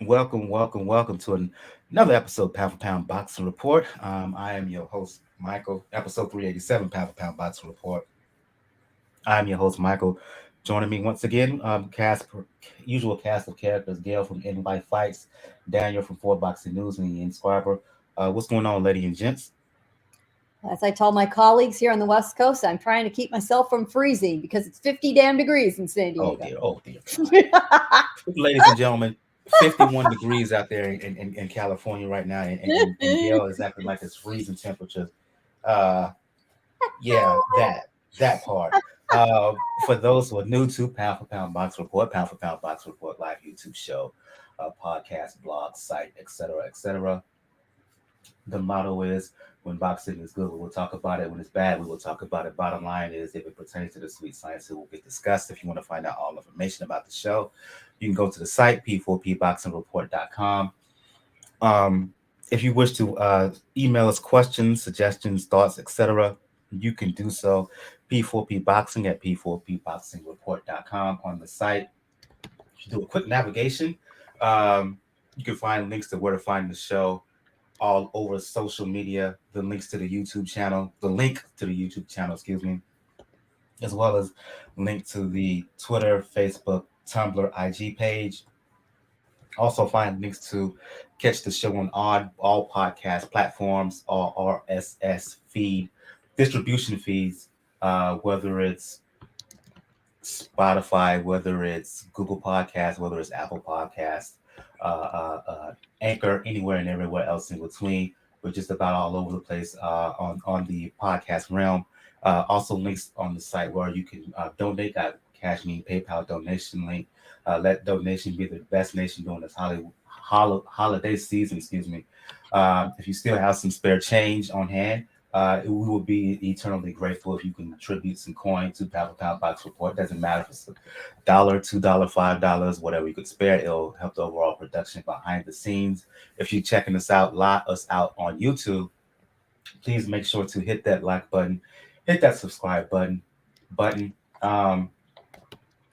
Welcome to another episode, Pound for Pound Boxing Report. I am your host, Michael. Episode 387, Pound for Pound Boxing Report. I'm your host, Michael. Joining me once again, usual cast of characters: Gail from In Life Fights, Daniel from Four Boxing News, and the Inscriber. What's going on, ladies and gents? As I tell my colleagues here on the West Coast, I'm trying to keep myself from freezing because it's 50 damn degrees in San Diego. Oh dear. Ladies and gentlemen, 51 degrees out there in California right now, and Gail is acting like it's freezing temperatures. Uh, yeah, that part. For those who are new to Pound for Pound Box Report, Pound for Pound Box Report live YouTube show, podcast, blog, site, etc. The motto is when boxing is good, we will talk about it. When it's bad, we will talk about it. Bottom line is if it pertains to the sweet science, it will get discussed. If you want to find out all information about the show, you can go to the site, p4pboxingreport.com. If you wish to email us questions, suggestions, thoughts, etc., you can do so. P4pboxing at p4pboxingreport.com on the site. If you do a quick navigation, you can find links to where to find the show all over social media, the link to the YouTube channel, excuse me, as well as link to the Twitter, Facebook, Tumblr, IG page. Also find links to catch the show on all podcast platforms, all RSS feed, distribution feeds, whether it's Spotify, whether it's Google Podcasts, whether it's Apple Podcasts, Anchor, anywhere and everywhere else in between. We're just about all over the place on the podcast realm. Also links on the site where you can donate. Got Cash Me, PayPal donation link. Let donation be the best nation during this holiday season. Excuse me. If you still have some spare change on hand, we will be eternally grateful if you can contribute some coin to Pound for Pound Box Report. Doesn't matter if it's $1, $2, $5, whatever you could spare. It'll help the overall production behind the scenes. If you're checking us out on YouTube, please make sure to hit that like button, hit that subscribe button.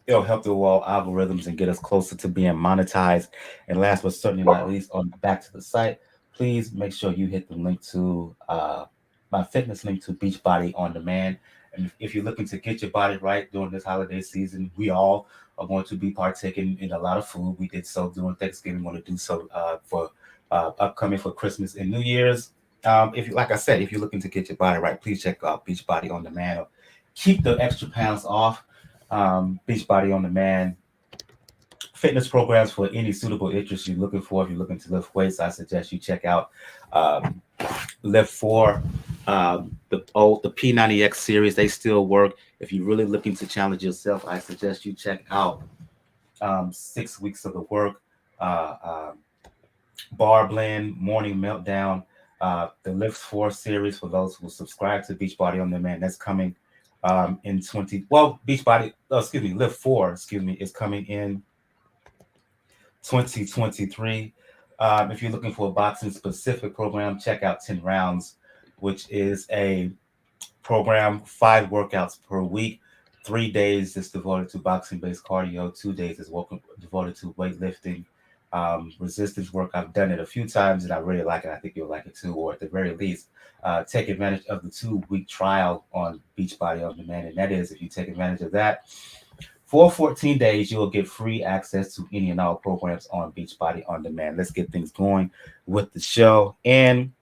It'll help the overall algorithms and get us closer to being monetized. And last but certainly not least, on back to the site, please make sure you hit the link to my fitness link to Beachbody On Demand. And if you're looking to get your body right during this holiday season, we all are going to be partaking in a lot of food. We did so during Thanksgiving. Want to do so for upcoming for Christmas and New Year's. If you, like I said, if you're looking to get your body right, please check out Beachbody On Demand. Keep the extra pounds off. Beachbody On Demand. Fitness programs for any suitable interest you're looking for. If you're looking to lift weights, I suggest you check out Lift 4. The P90X series, they still work. If you're really looking to challenge yourself, I suggest you check out 6 weeks of the work, Bar Blend, Morning Meltdown, the Lift 4 series for those who subscribe to Beachbody On Demand. That's coming in Lift 4, is coming in 2023. If you're looking for a boxing specific program, check out 10 Rounds, which is a program, 5 workouts per week. 3 days is devoted to boxing based cardio, 2 days is devoted to weightlifting, resistance work. I've done it a few times and I really like it. I think you'll like it too, or at the very least, take advantage of the 2-week trial on Beachbody On Demand. And that is, if you take advantage of that, for 14 days, you will get free access to any and all programs on Beachbody On Demand. Let's get things going with the show and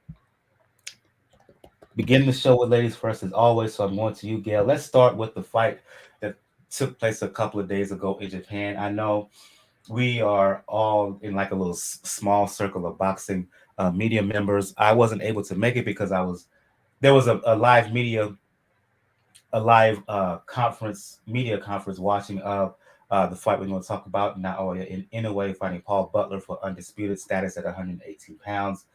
begin the show with ladies first as always. So I'm going to you, Gail. Let's start with the fight that took place a couple of days ago in Japan. I know we are all in like a little small circle of boxing media members. I wasn't able to make it because there was a live media media conference watching of the fight we're going to talk about. Naoya in Inoue fighting Paul Butler for undisputed status at 118 pounds.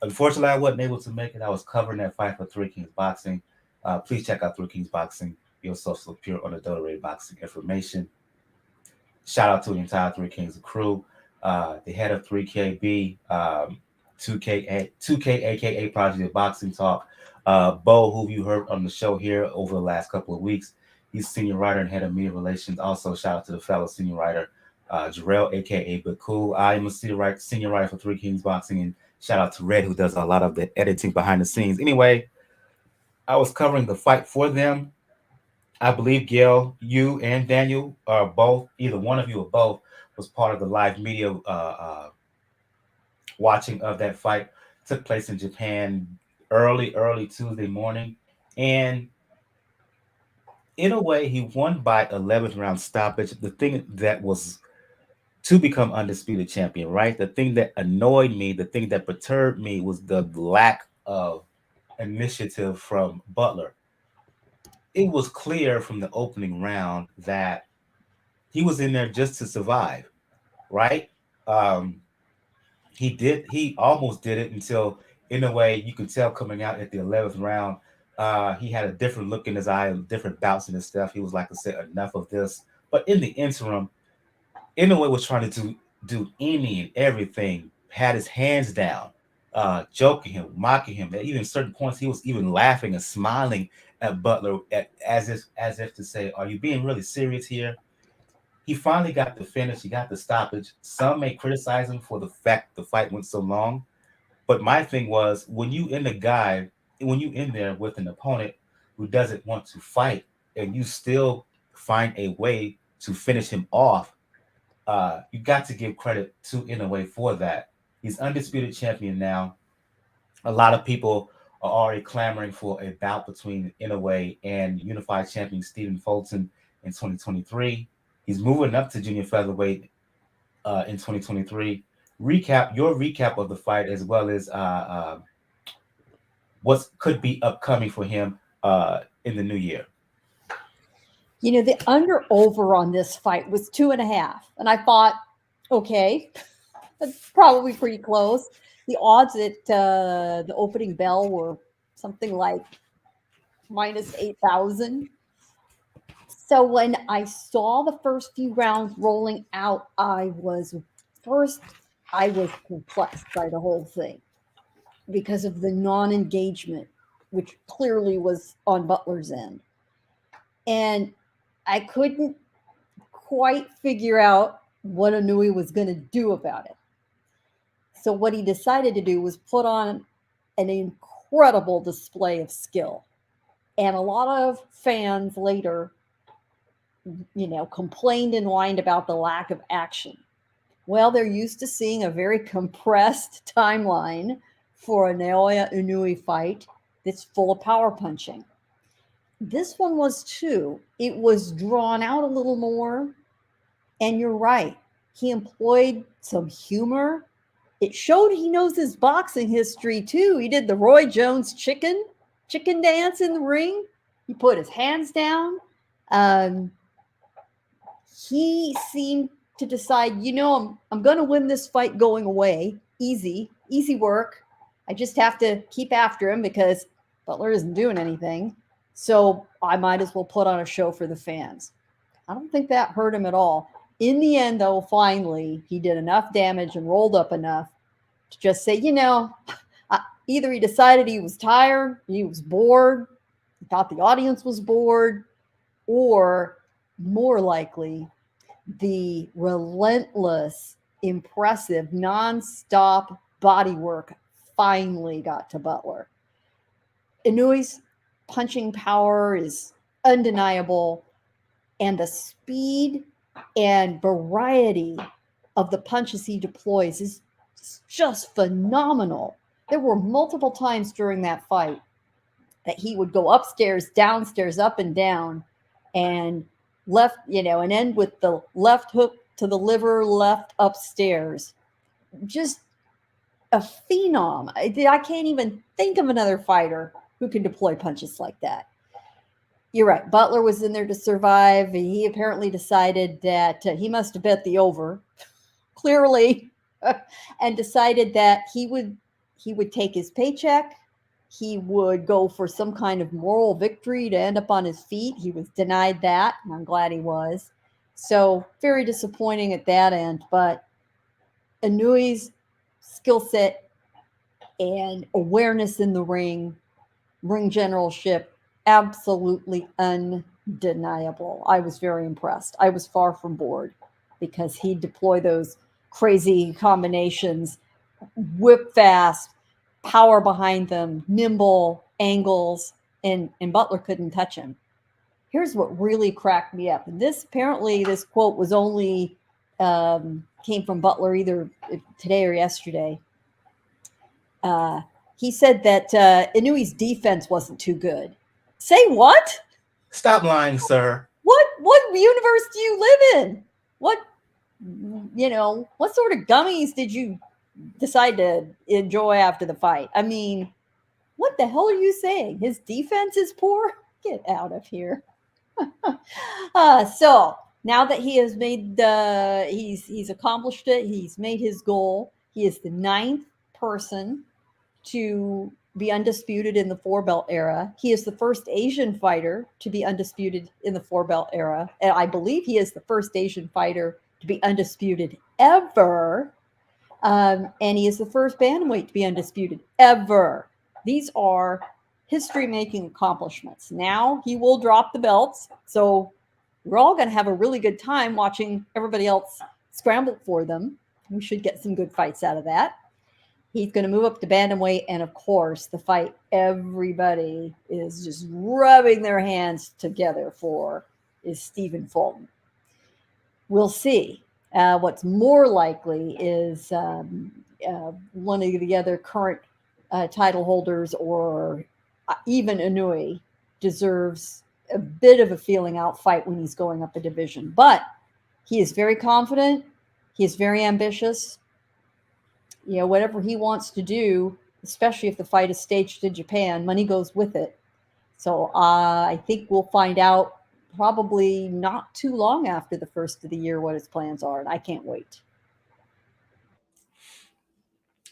Unfortunately, I wasn't able to make it. I was covering that fight for Three Kings Boxing. Please check out Three Kings Boxing, your source of pure unadulterated boxing information. Shout out to the entire Three Kings crew. The head of 3KB, 2K aka Project Boxing Talk. Bo, who you heard on the show here over the last couple of weeks, he's senior writer and head of media relations. Also, shout out to the fellow senior writer, Jarrell, aka Baku. I am a senior writer for Three Kings Boxing, and shout out to Red, who does a lot of the editing behind the scenes. Anyway, I was covering the fight for them. I believe Gail, you and Daniel are both, either one of you or both, was part of the live media watching of that fight. Took place in Japan early Tuesday morning, and in a way, he won by 11th round stoppage. The thing that was to become undisputed champion, right? The thing that annoyed me, the thing that perturbed me was the lack of initiative from Butler. It was clear from the opening round that he was in there just to survive, right? Um, he almost did it until, in a way, you could tell coming out at the 11th round, he had a different look in his eye, different bouts in his stuff. He was like, I said, enough of this. But in the interim, Inoue was trying to do any and everything, had his hands down, joking him, mocking him. At even certain points, he was even laughing and smiling at Butler, as if to say, "Are you being really serious here?" He finally got the finish. He got the stoppage. Some may criticize him for the fact the fight went so long, but my thing was, when you in there with an opponent who doesn't want to fight, and you still find a way to finish him off, you got to give credit to Inoue for that. He's undisputed champion now. A lot of people are already clamoring for a bout between Inoue and unified champion Stephen Fulton in 2023. He's moving up to junior featherweight in 2023. Recap of the fight, as well as what could be upcoming for him in the new year. You know, the under over on this fight was 2.5. And I thought, okay, that's probably pretty close. The odds at the opening bell were something like minus 8,000. So when I saw the first few rounds rolling out, I was perplexed by the whole thing because of the non-engagement, which clearly was on Butler's end. And I couldn't quite figure out what Inoue was going to do about it. So what he decided to do was put on an incredible display of skill. And a lot of fans later, complained and whined about the lack of action. Well, they're used to seeing a very compressed timeline for a Naoya Inoue fight that's full of power punching. This one was too. It was drawn out a little more. And you're right. He employed some humor. It showed he knows his boxing history too. He did the Roy Jones chicken dance in the ring. He put his hands down. He seemed to decide, I'm going to win this fight going away. Easy work. I just have to keep after him because Butler isn't doing anything. So I might as well put on a show for the fans. I don't think that hurt him at all. In the end, though, finally, he did enough damage and rolled up enough to just say, either he decided he was tired, he was bored, he thought the audience was bored, or more likely, the relentless, impressive, nonstop body work finally got to Butler. Inoue's punching power is undeniable, and the speed and variety of the punches he deploys is just phenomenal. There were multiple times during that fight that he would go upstairs, downstairs, up and down, and and end with the left hook to the liver, left upstairs. Just a phenom. I can't even think of another fighter who can deploy punches like that. You're right. Butler was in there to survive. He apparently decided that he must have bet the over, clearly, and decided that he would take his paycheck. He would go for some kind of moral victory to end up on his feet. He was denied that, and I'm glad he was. So very disappointing at that end. But Inoue's skill set and awareness in the ring generalship, absolutely undeniable. I was very impressed. I was far from bored because he'd deploy those crazy combinations, whip fast, power behind them, nimble angles, and Butler couldn't touch him. Here's what really cracked me up. And this quote was only came from Butler either today or yesterday. He said that Inoue's defense wasn't too good. Say what? Stop lying, sir. What universe do you live in? What sort of gummies did you decide to enjoy after the fight? I mean, what the hell are you saying? His defense is poor? Get out of here. So now that he has made he's accomplished it, he's made his goal. He is the 9th person to be undisputed in the 4-belt era. He is the first Asian fighter to be undisputed in the 4-belt era. And I believe he is the first Asian fighter to be undisputed ever. And he is the first bantamweight to be undisputed ever. These are history-making accomplishments. Now he will drop the belts. So we're all going to have a really good time watching everybody else scramble for them. We should get some good fights out of that. He's going to move up to bantamweight, and of course, the fight everybody is just rubbing their hands together for is Stephen Fulton. We'll see. What's more likely is one of the other current title holders, or even Inoue, deserves a bit of a feeling out fight when he's going up a division. But he is very confident. He is very ambitious. Whatever he wants to do, especially if the fight is staged in Japan, money goes with it. So I think we'll find out probably not too long after the first of the year what his plans are, and I can't wait.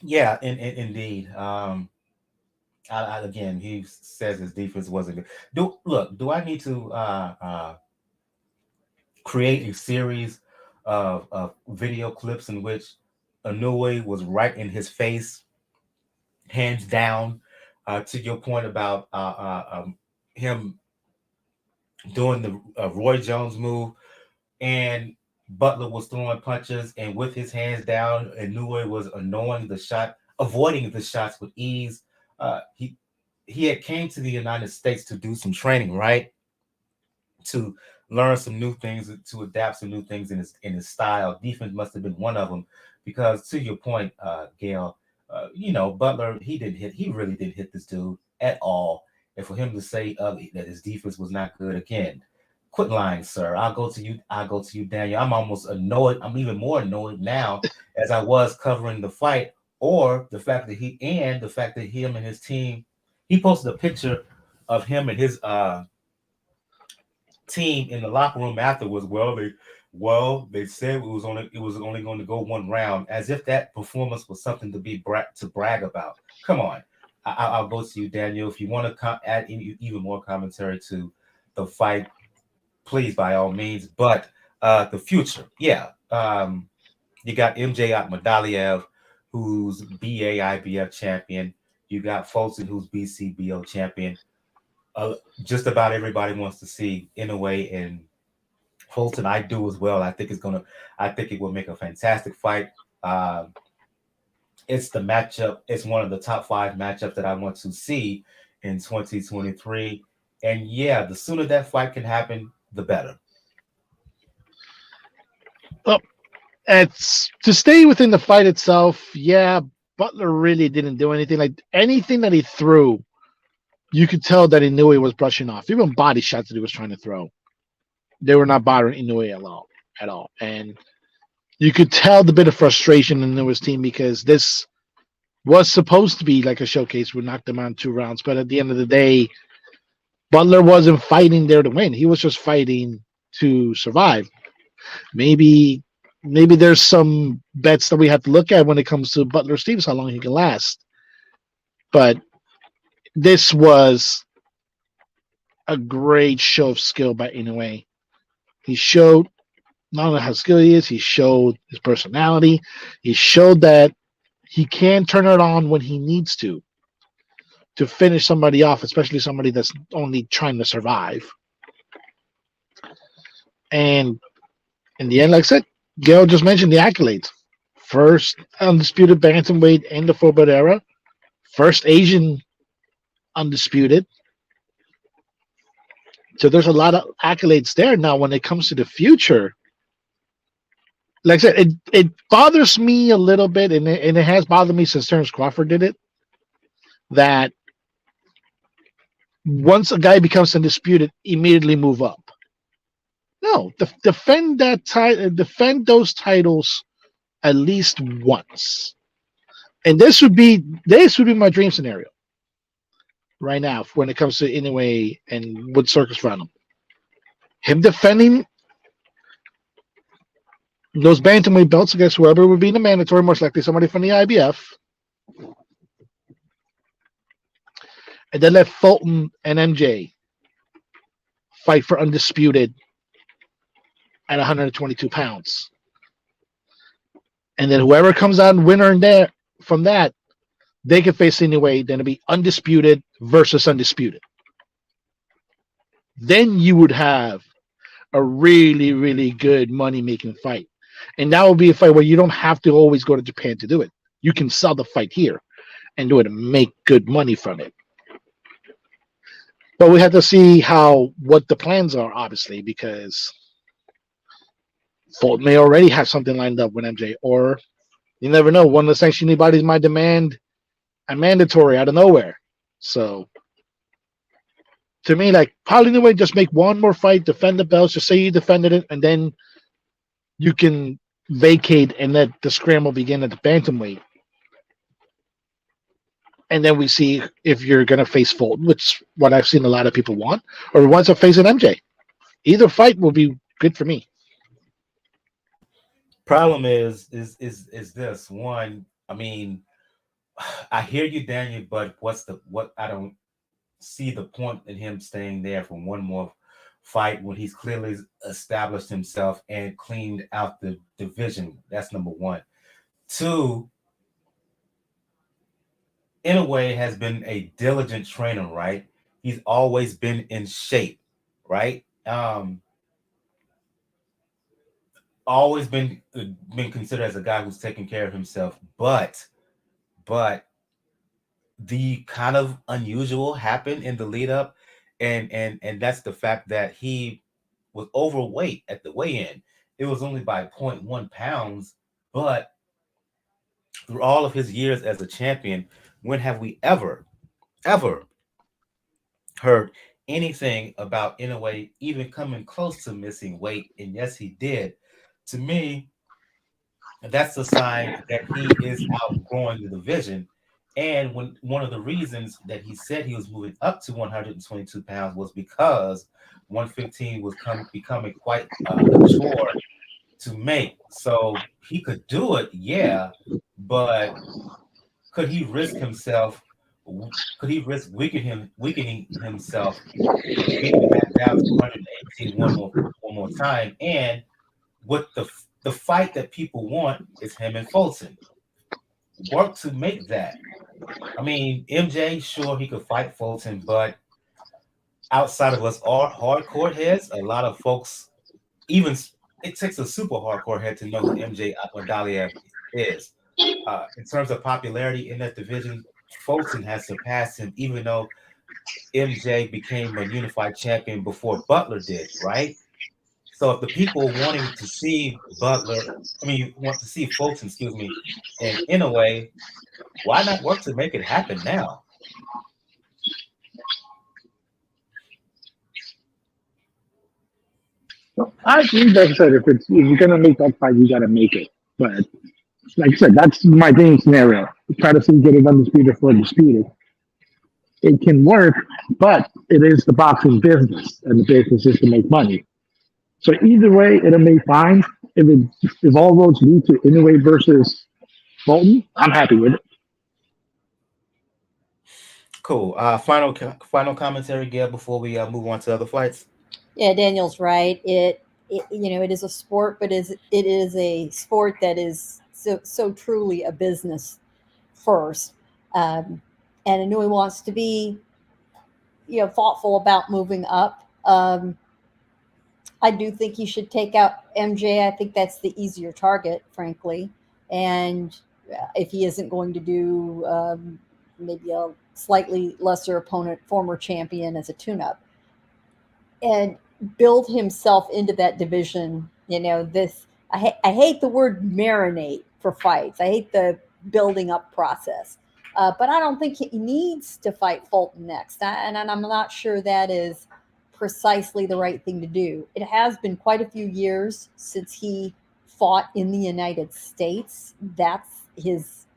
Yeah, indeed. Again, he says his defense wasn't good. Do I need to create a series of video clips in which Inoue was right in his face, hands down, to your point about him doing the Roy Jones move, and Butler was throwing punches, and with his hands down, Inoue was avoiding the shots with ease. He had came to the United States to do some training, right? To learn some new things, to adapt some new things in his style. Defense must have been one of them, because to your point, Gail, Butler, he really didn't hit this dude at all. And for him to say that his defense was not good, again, quit lying, sir. I'll go to you, Daniel. I'm almost annoyed. I'm even more annoyed now as I was covering the fight, or the fact that him and his team, he posted a picture of him and his team in the locker room afterwards. They said it was only going to go one round, as if that performance was something to brag about. Come on. I'll go to you, Daniel. If you want to add even more commentary to the fight, please, by all means. But the future, you got MJ Akhmadaliev, who's BAIBF champion. You got Fulton, who's BCBO champion. Just about everybody wants to see Inoue and Fulton. I do as well. I think it will make a fantastic fight. It's the matchup. It's one of the top 5 matchups that I want to see in 2023. And the sooner that fight can happen, the better. Well, it's to stay within the fight itself. Yeah, Butler really didn't do anything. Like anything that he threw, you could tell that Inoue was brushing off. Even body shots that he was trying to throw, they were not bothering Inoue at all. And you could tell the bit of frustration in Inoue's team, because this was supposed to be like a showcase. We knocked them out 2 rounds, but at the end of the day, Butler wasn't fighting there to win. He was just fighting to survive. Maybe there's some bets that we have to look at when it comes to Butler Stevens, how long he can last. But this was a great show of skill by Inoue. He showed not only how skilled he is, he showed his personality. He showed that he can turn it on when he needs to finish somebody off, especially somebody that's only trying to survive. And in the end, like I said, Gail just mentioned the accolades. First undisputed bantamweight in the full belt era. First Asian undisputed. So there's a lot of accolades there. Now, when it comes to the future, like I said, it bothers me a little bit, and it has bothered me since Terence Crawford did it, that once a guy becomes undisputed, immediately move up. No, defend that title, defend those titles at least once. And this would be my dream scenario right now when it comes to Inoue and Wood Circus Phantom. Him defending those bantamweight belts against whoever would be in the mandatory, most likely somebody from the IBF. And then let Fulton and MJ fight for undisputed at 122 pounds. And then whoever comes out winner in there from that, they can face Inoue. Then it'll be undisputed versus undisputed. Then you would have a really, really good money-making fight. And that will be a fight where you don't have to always go to Japan to do it. You can sell the fight here and do it and make good money from it. But we have to see what the plans are, obviously, because Fulton may already have something lined up with MJ, or you never know. One of the sanctioning bodies might demand a mandatory out of nowhere. So, to me, like, probably anyway, just make one more fight, defend the belts, just say you defended it, and then you can vacate and let the scramble begin at the bantamweight. And then we see if you're going to face Fulton, which is what I've seen a lot of people want, or wants to face an MJ. Either fight will be good for me. Problem is this one. I mean, I hear you, Daniel, but what I don't see the point in him staying there for one more fight when he's clearly established himself and cleaned out the division. That's number one. Two, Inoue has been a diligent trainer, right? He's always been in shape, right? Always been considered as a guy who's taking care of himself, but the kind of unusual happened in the lead up, and that's the fact that he was overweight at the weigh-in. It was only by 0.1 pounds, but through all of his years as a champion, when have we ever heard anything about Inoue even coming close to missing weight? And yes, he did. To me, that's a sign that he is outgrowing the division. And when one of the reasons that he said he was moving up to 122 pounds was because 115 was becoming quite a chore to make. So he could do it, yeah, but could he risk himself? Could he risk weakening himself, getting back down to 118 one more time? And what the fight that people want is him and Fulton. Work to make that. I mean, MJ, sure, he could fight Fulton, but outside of us hardcore heads, a lot of folks, even it takes a super hardcore head to know who MJ Akmadaliev is. In terms of popularity in that division, Fulton has surpassed him, even though MJ became a unified champion before Butler did, right? So if the people wanting to see want to see Fulton, and in a way, why not work to make it happen now? I agree. Like I said, if you're gonna make that fight, you gotta make it. But like I said, that's my dream scenario. Try to see get it undisputed for undisputed. It can work, but it is the boxing business, and the business is to make money. So either way, it'll be fine. If all roads lead to Inoue versus Fulton, I'm happy with it. Cool. Final commentary, Gail, before we move on to other fights. Yeah, Daniel's right. It it is a sport, but it is a sport that is so truly a business first. And Inoue wants to be thoughtful about moving up. I do think he should take out MJ. I think that's the easier target, frankly. And if he isn't going to do maybe a slightly lesser opponent, former champion as a tune-up, and build himself into that division. I hate the word marinate for fights. I hate the building up process. But I don't think he needs to fight Fulton next. And I'm not sure that is precisely the right thing to do. It has been quite a few years since he fought in the United States. That's his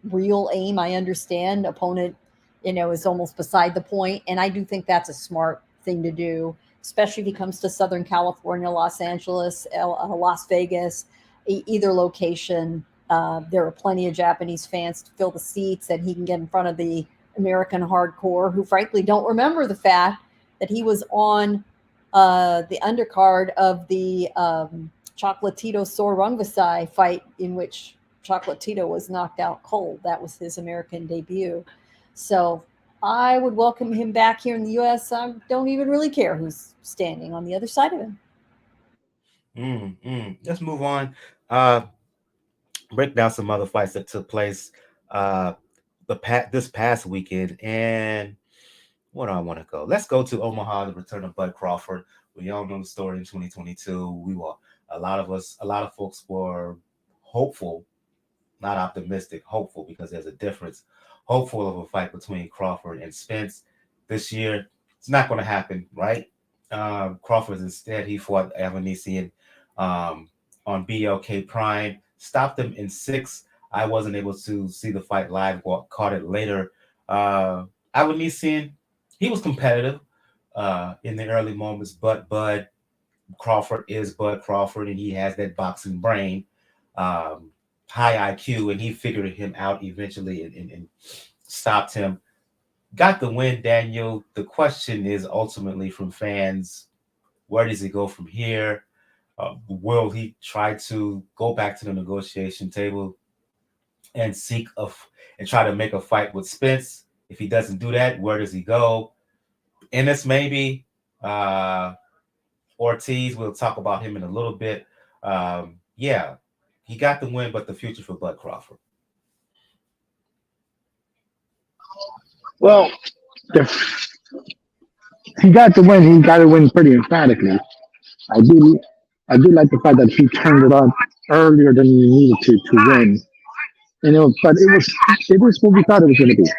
real aim. I understand opponent, is almost beside the point. And I do think that's a smart thing to do, especially if he comes to Southern California, Los Angeles, Las Vegas, either location. There are plenty of Japanese fans to fill the seats, and he can get in front of the American hardcore who frankly don't remember the fact that he was on the undercard of the Chocolatito Sor Rungvisai fight in which Chocolatito was knocked out cold. That was his American debut. So I would welcome him back here in the U.S. I don't even really care who's standing on the other side of him. Let's move on. Break down some other fights that took place this past weekend. And where do I want to go? Let's go to Omaha, the return of Bud Crawford. We all know the story in 2022. A lot of folks were hopeful, not optimistic, hopeful, because there's a difference. Hopeful of a fight between Crawford and Spence this year. It's not going to happen, right? Crawford instead, he fought Avanesyan on BLK Prime, stopped him in 6. I wasn't able to see the fight live, caught it later. Avanesyan, he was competitive in the early moments, but Bud Crawford is Bud Crawford, and he has that boxing brain, high IQ, and he figured him out eventually and stopped him. Got the win, Daniel. The question is ultimately from fans, where does he go from here? Will he try to go back to the negotiation table and try to make a fight with Spence? If he doesn't do that, where does he go? Ennis maybe. Ortiz, we'll talk about him in a little bit. Yeah, he got the win, but the future for Bud Crawford. Well, if he got the win, he got to win pretty emphatically. I do like the fact that he turned it on earlier than he needed to win. But it is what we thought it was going to be.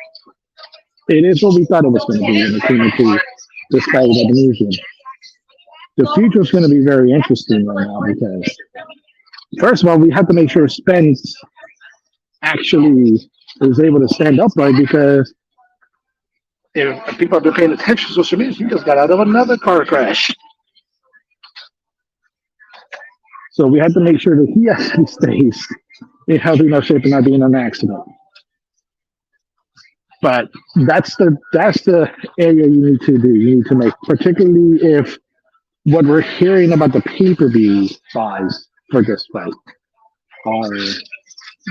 It is what we thought it was going to be in the team this guy with Avanesyan. The future is going to be very interesting right now because, first of all, we have to make sure Spence actually is able to stand upright because if people have been paying attention to social media, he just got out of another car crash. So we have to make sure that he actually stays in healthy enough shape and not being an accident. But that's the area you need to do. You need to make, particularly if what we're hearing about the pay-per-view buys for this fight are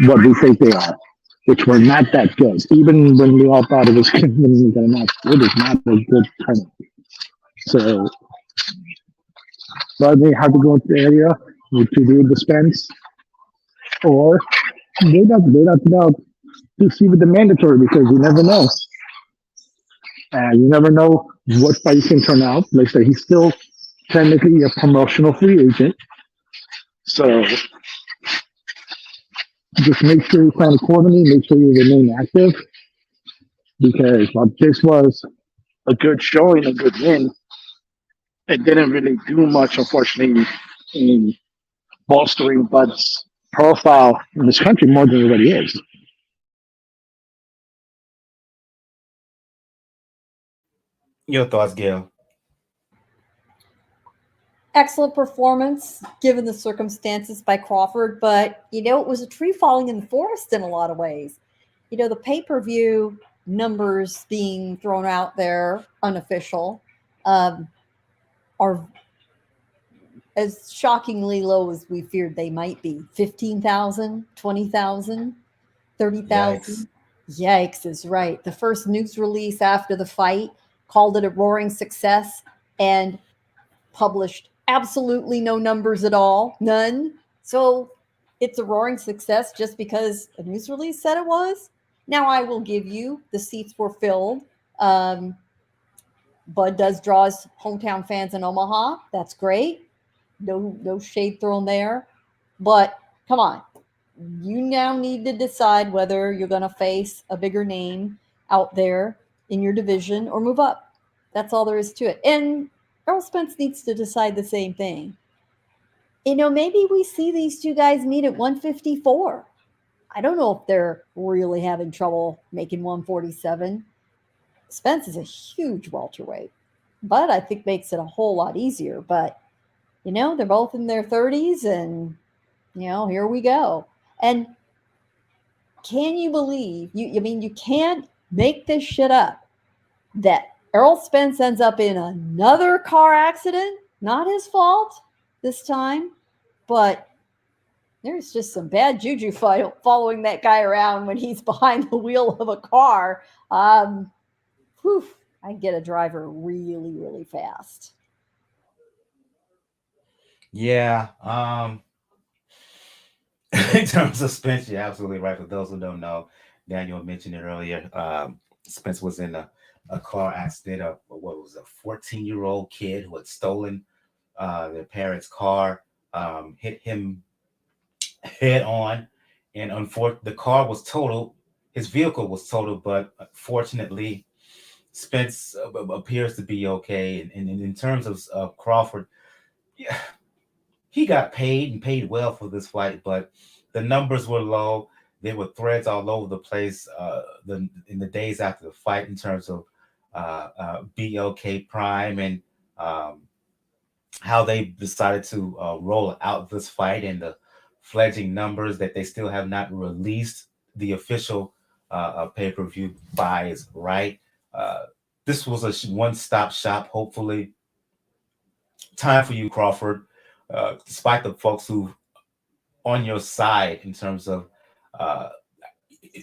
what we think they are, which were not that good. Even when we all thought it was going to get a match, it is not a good turnout. So, but they have to go into the area to do the Spence, or they not about to see with the mandatory because you never know. You never know what fight can turn out. Like I say, he's still technically a promotional free agent. So just make sure you plan accordingly, make sure you remain active. Because while this was a good showing, a good win, it didn't really do much, unfortunately, in bolstering Bud's profile in this country more than it already is. Your thoughts, Gail? Excellent performance given the circumstances by Crawford, but it was a tree falling in the forest in a lot of ways. The pay-per-view numbers being thrown out there, unofficial, are as shockingly low as we feared they might be. 15,000, 20,000, 30,000. Yikes is right. The first news release after the fight called it a roaring success and published absolutely no numbers at all, none. So it's a roaring success just because a news release said it was. Now I will give you the seats were filled. Um, Bud does draw his hometown fans in Omaha. That's great. No shade thrown there. But come on, you now need to decide whether you're going to face a bigger name out there in your division or move up. That's all there is to it. And Errol Spence needs to decide the same thing. Maybe we see these two guys meet at 154. I don't know if they're really having trouble making 147. Spence is a huge welterweight, but I think makes it a whole lot easier. But, they're both in their 30s, and, here we go. And can you believe, you can't make this shit up, that Errol Spence ends up in another car accident? Not his fault this time, but there's just some bad juju following that guy around when he's behind the wheel of a car. Whew, I get a driver really, really fast. Yeah. In terms of Spence, you're absolutely right. For those who don't know, Daniel mentioned it earlier. Spence was in a car accident. What was a 14-year-old kid who had stolen their parents' car, hit him head on, and the car was totaled. His vehicle was totaled, but fortunately, Spence appears to be okay. And in terms of Crawford, yeah, he got paid and paid well for this fight, but the numbers were low. There were threads all over the place in the days after the fight in terms of BLK Prime and how they decided to roll out this fight and the fledgling numbers that they still have not released the official pay-per-view buys, right? This was a one-stop shop, hopefully. Time for you, Crawford. Despite the folks who on your side in terms of uh,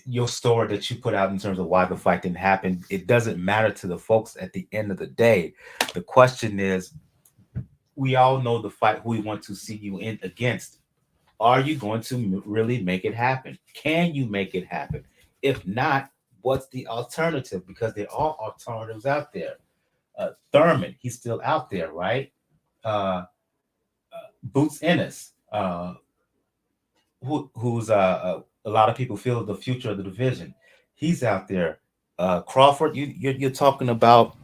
your story that you put out in terms of why the fight didn't happen, it doesn't matter to the folks at the end of the day. The question is, we all know the fight who we want to see you in against. Are you going to really make it happen? Can you make it happen? If not, what's the alternative? Because there are alternatives out there. Thurman, he's still out there, right? Uh, Boots Ennis, who's a lot of people feel the future of the division. He's out there. Crawford, you're talking about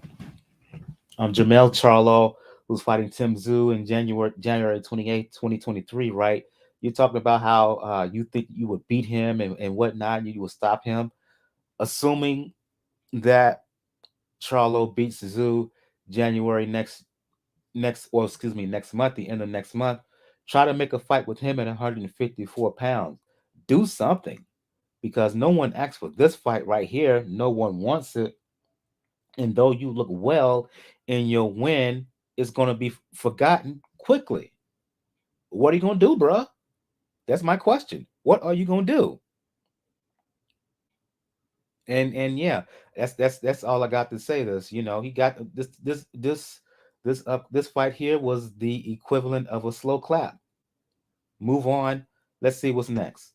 Jamel Charlo, who's fighting Tim Zhu in January 28th, 2023, right? You're talking about how you think you would beat him and whatnot, you would stop him, assuming that Charlo beats Zhu January next month, the end of next month. Try to make a fight with him at 154 pounds. Do something, because no one asked for this fight right here. No one wants it. And though you look well in your win, it's going to be forgotten quickly. What are you going to do, bruh? That's my question. What are you going to do? And yeah, that's all I got to say. He got this fight here was the equivalent of a slow clap. Move on. Let's see what's next.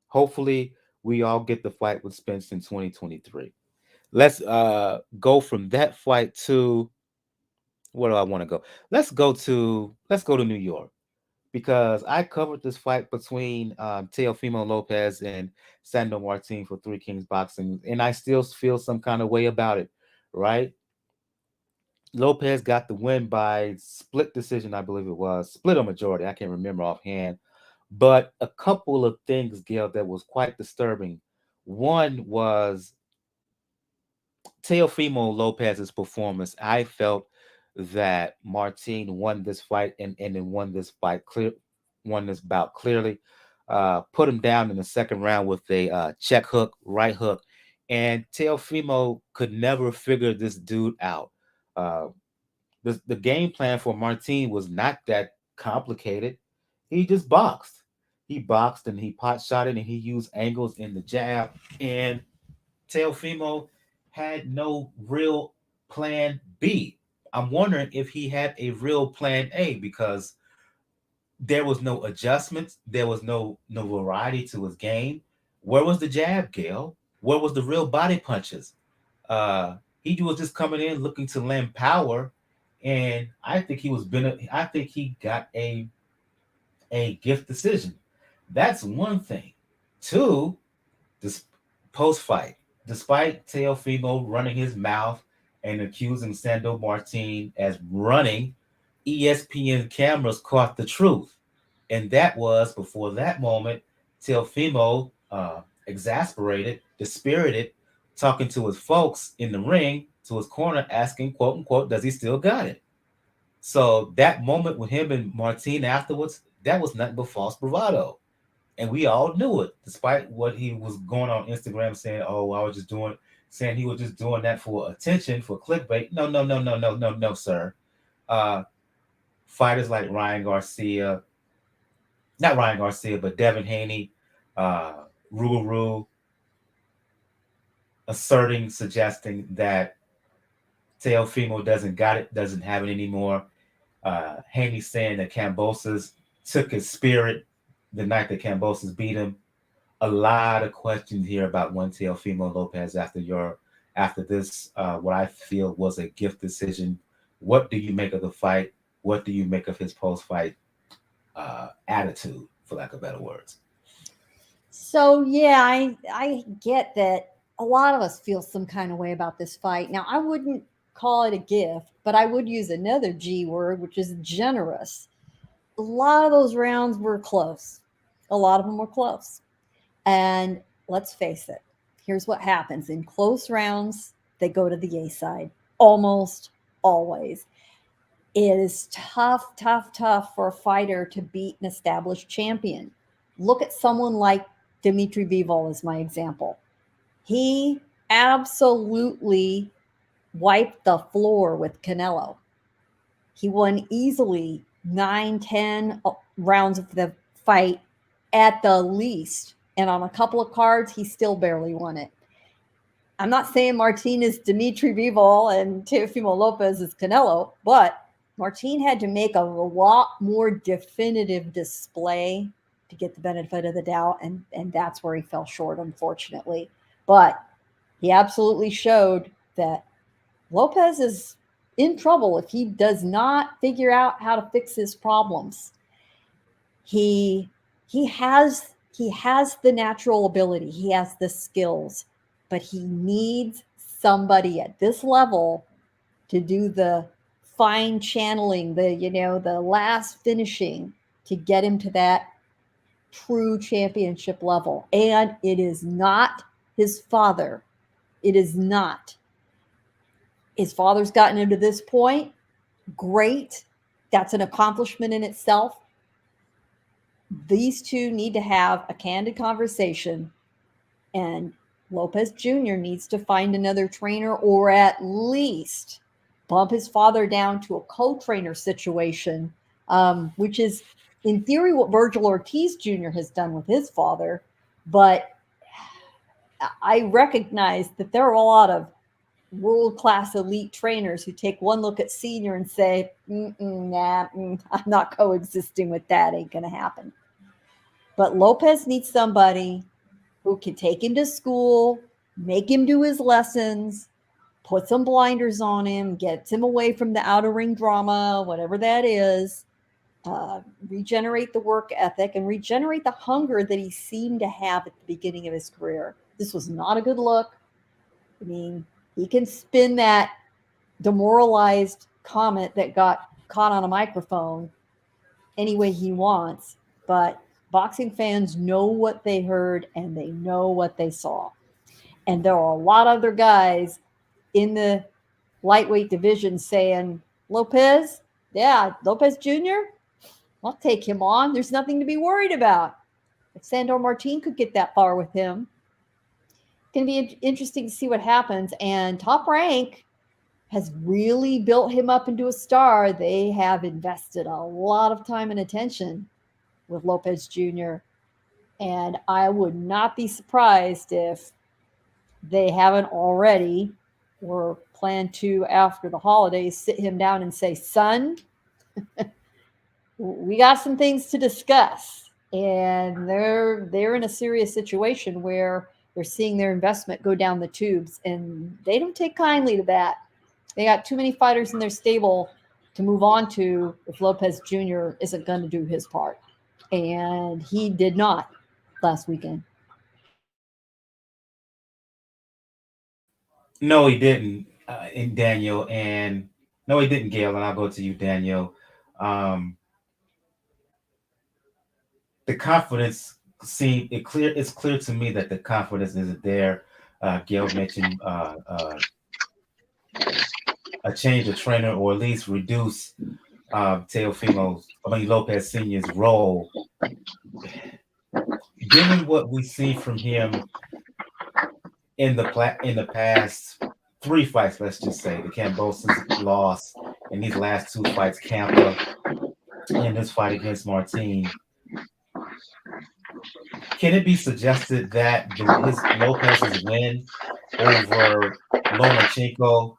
Hopefully, we all get the fight with Spence in 2023. Let's go from that fight to, where do I want to go? Let's go to New York, because I covered this fight between Teofimo Lopez and Sandor Martin for Three Kings Boxing, and I still feel some kind of way about it, right? Lopez got the win by split decision, I believe it was. Split or majority, I can't remember offhand. But a couple of things, Gail, that was quite disturbing. One was Teofimo Lopez's performance. I felt that Martin won this fight and then won this bout clearly. Put him down in the second round with a check hook, right hook, and Teofimo could never figure this dude out. Uh, the game plan for Martin was not that complicated. He just boxed. He boxed and he pot shotted and he used angles in the jab. And Teofimo had no real plan B. I'm wondering if he had a real plan A, because there was no adjustments, there was no variety to his game. Where was the jab, Gail? Where was the real body punches? He was just coming in looking to land power, and I think I think he got a gift decision. That's one thing. Two, this post fight, despite Teofimo running his mouth and accusing Sandor Martin as running, ESPN cameras caught the truth. And that was before that moment, Teofimo, exasperated, dispirited, talking to his folks in the ring, to his corner, asking, quote unquote, does he still got it? So that moment with him and Martin afterwards, that was nothing but false bravado. And we all knew it, despite what he was going on Instagram saying, oh, I was just doing, saying he was just doing that for attention, for clickbait. No, no, no, no, no, no, no, sir. Uh, Fighters like Ryan Garcia, not Ryan Garcia, but Devin Haney, Ruru, asserting, suggesting that Teofimo doesn't got it, doesn't have it anymore. Haney saying that Cambosos took his spirit the night that Cambosos beat him. A lot of questions here about one Teofimo Lopez after this, what I feel was a gift decision. What do you make of the fight? What do you make of his post-fight attitude, for lack of better words? So yeah, I get that a lot of us feel some kind of way about this fight. Now, I wouldn't call it a gift, but I would use another G word, which is generous. A lot of those rounds were close. A lot of them were close. And let's face it, here's what happens. In close rounds, they go to the A side. Almost always. It is tough, tough, tough for a fighter to beat an established champion. Look at someone like Dimitri Bivol as my example. He absolutely wiped the floor with Canelo. He won easily 9-10 rounds of the fight at the least. And on a couple of cards, he still barely won it. I'm not saying Martin is Dimitri Bivol and Teofimo Lopez is Canelo, but Martin had to make a lot more definitive display to get the benefit of the doubt, and that's where he fell short, unfortunately. But he absolutely showed that Lopez is in trouble if he does not figure out how to fix his problems. He has the natural ability, he has the skills, but he needs somebody at this level to do the fine channeling, the last finishing to get him to that true championship level. And it is not his father. It is not. His father's gotten him to this point. Great. That's an accomplishment in itself. These two need to have a candid conversation, and Lopez Jr. needs to find another trainer, or at least bump his father down to a co-trainer situation, which is in theory what Virgil Ortiz Jr. has done with his father. But I recognize that there are a lot of world-class elite trainers who take one look at senior and say, I'm not coexisting with that. Ain't going to happen. But Lopez needs somebody who can take him to school, make him do his lessons, put some blinders on him, gets him away from the outer ring drama, whatever that is, regenerate the work ethic and regenerate the hunger that he seemed to have at the beginning of his career. This was not a good look. I mean, he can spin that demoralized comment that got caught on a microphone any way he wants, but boxing fans know what they heard and they know what they saw. And there are a lot of other guys in the lightweight division saying, Lopez Jr., I'll take him on. There's nothing to be worried about. If Sandor Martin could get that far with him, it's going to be interesting to see what happens. And Top Rank has really built him up into a star. They have invested a lot of time and attention with Lopez Jr. And I would not be surprised if they haven't already or plan to, after the holidays, sit him down and say, son, we got some things to discuss. And they're in a serious situation where they're seeing their investment go down the tubes, and they don't take kindly to that. They got too many fighters in their stable to move on to if Lopez Jr. isn't going to do his part. And he did not last weekend. No, he didn't, in Daniel, and no, he didn't, Gail. And I'll go to you, Daniel. The confidence it's clear to me that the confidence isn't there. Gail mentioned a change of trainer, or at least reduce Lopez Sr.'s role. Given what we see from him in the past 3 fights, let's just say the Kambosos loss, and these last 2 fights, Campa, and this fight against Martin. Can it be suggested that Lopez's win over Lomachenko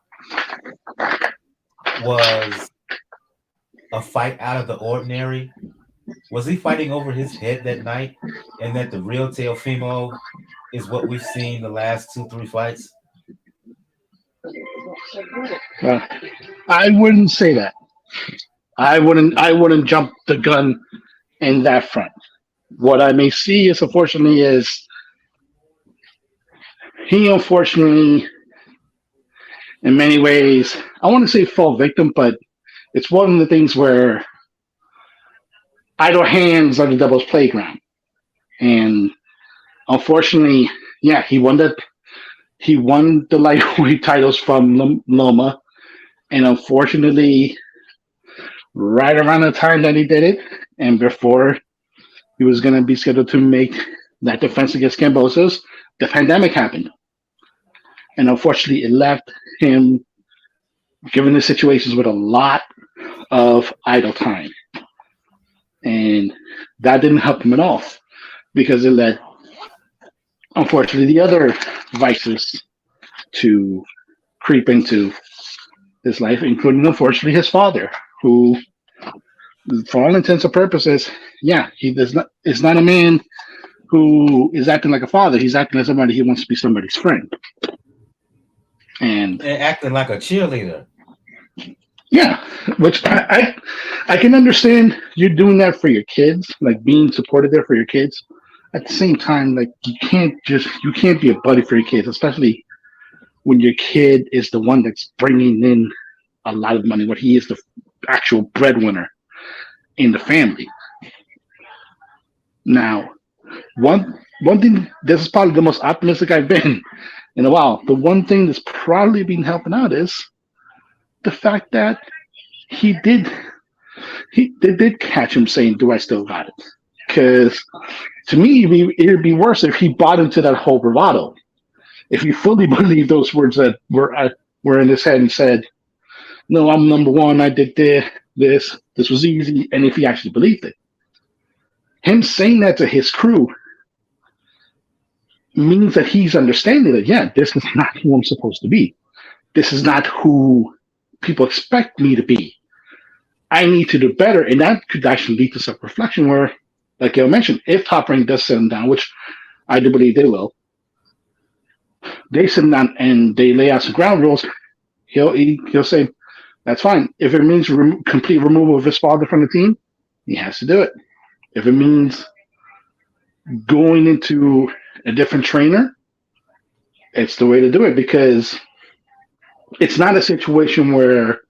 was a fight out of the ordinary? Was he fighting over his head that night, and that the real Teofimo is what we've seen the last 2-3 fights? I wouldn't say that. I wouldn't jump the gun in that front. What I may see is, unfortunately, he unfortunately, in many ways, I want to say fall victim, but it's one of the things where idle hands are the devil's playground. And unfortunately, yeah, he won the lightweight titles from Loma, and unfortunately, right around the time that he did it, and before he was going to be scheduled to make that defense against Kambosos, the pandemic happened. And unfortunately, it left him, given the situations, with a lot of idle time. And that didn't help him at all, because it led, unfortunately, the other vices to creep into his life, including, unfortunately, his father, who, for all intents and purposes, yeah, is not a man who is acting like a father. He's acting like somebody he wants to be somebody's friend. And acting like a cheerleader. Yeah, which I can understand you doing that for your kids, like being supported there for your kids. At the same time, like you can't be a buddy for your kids, especially when your kid is the one that's bringing in a lot of money, when he is the actual breadwinner in the family. Now, one thing, this is probably the most optimistic I've been in a while. The one thing that's probably been helping out is the fact that he did catch him saying, "Do I still got it?" Because to me, it'd be worse if he bought into that whole bravado. If he fully believed those words that were in his head and said, "No, I'm number one. I did this. This was easy," and if he actually believed it, him saying that to his crew means that he's understanding that, yeah, this is not who I'm supposed to be. This is not who people expect me to be. I need to do better. And that could actually lead to self-reflection where, like you mentioned, if Top Rank does sit him down, which I do believe they will, they sit him down and they lay out some ground rules, he'll say, that's fine. If it means complete removal of his father from the team, he has to do it. If it means going into a different trainer, it's the way to do it, because it's not a situation where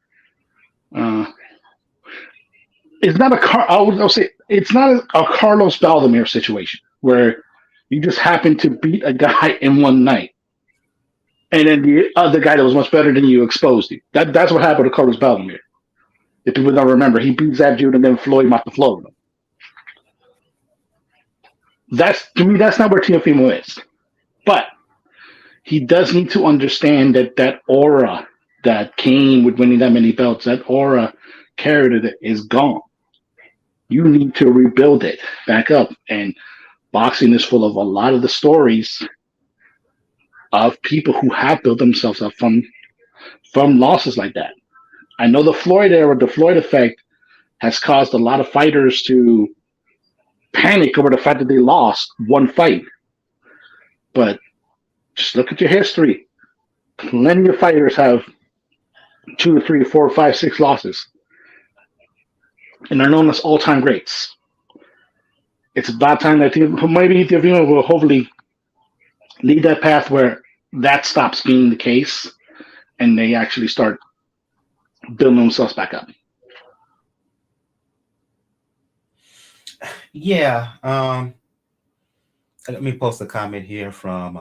it's not I'll say it's not a Carlos Baldomir situation where you just happen to beat a guy in one night and then the other guy that was much better than you exposed you. That's what happened to Carlos Baldomir. If people don't remember, he beat Zab Jude and then Floyd mopped the floor with him. To me, that's not where Teofimo is. But he does need to understand that aura that came with winning that many belts, that aura carried it, is gone. You need to rebuild it back up. And boxing is full of a lot of the stories of people who have built themselves up from from losses like that. I know the Floyd era, the Floyd effect, has caused a lot of fighters to panic over the fact that they lost one fight. But just look at your history. Plenty of fighters have 2, 3, 4, 5, 6 losses, and are known as all-time greats. It's about time that maybe Teofimo will hopefully lead that path where that stops being the case, and they actually start building themselves back up. Yeah. Let me post a comment here from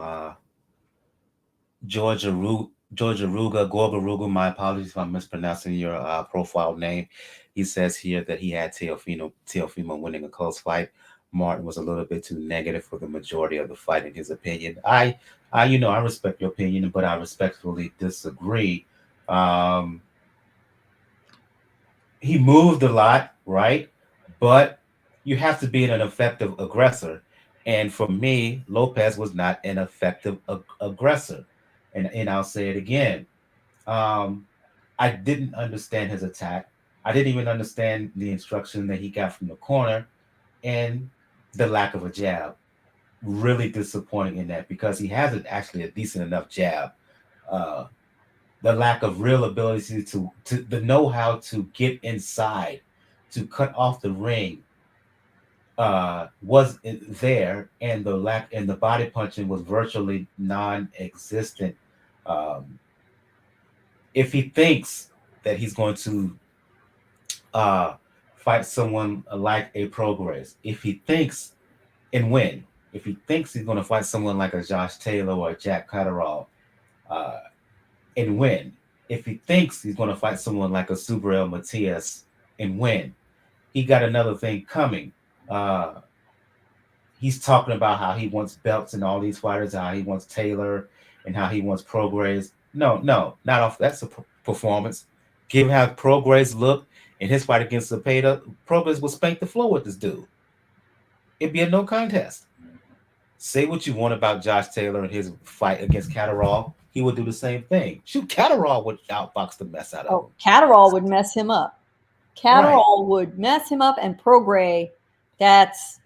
Georgia Ruga, Gorga Ruga. My apologies if I'm mispronouncing your profile name. He says here that he had Teofimo winning a close fight. Martin was a little bit too negative for the majority of the fight, in his opinion. I respect your opinion, but I respectfully disagree. He moved a lot, right? But you have to be an effective aggressor. And for me, Lopez was not an effective aggressor. And I'll say it again. Um, I didn't understand his attack. I didn't even understand the instruction that he got from the corner, and the lack of a jab. Really disappointing in that, because he has actually a decent enough jab. Uh, the lack of real ability to the know how to get inside, to cut off the ring, was there, and the body punching was virtually non-existent. Um, if he thinks that he's going to uh, fight someone like a Progress, if he thinks and win, if he thinks he's going to fight someone like a Josh Taylor or a Jack Catterall, uh, and win, if he thinks he's going to fight someone like a Subriel Matias and win, he got another thing coming. Uh, he's talking about how he wants belts and all these fighters, how he wants Taylor and how he wants Progress. No, not off that's a performance. Given how Progress looked in his fight against Zepeda, Progress will spank the floor with this dude. It'd be a no contest. Say what you want about Josh Taylor and his fight against Catterall. He would do the same thing. Shoot, Catterall would outbox the mess out of him. Catterall would mess him up. Catterall would mess him up, and Prograis, that's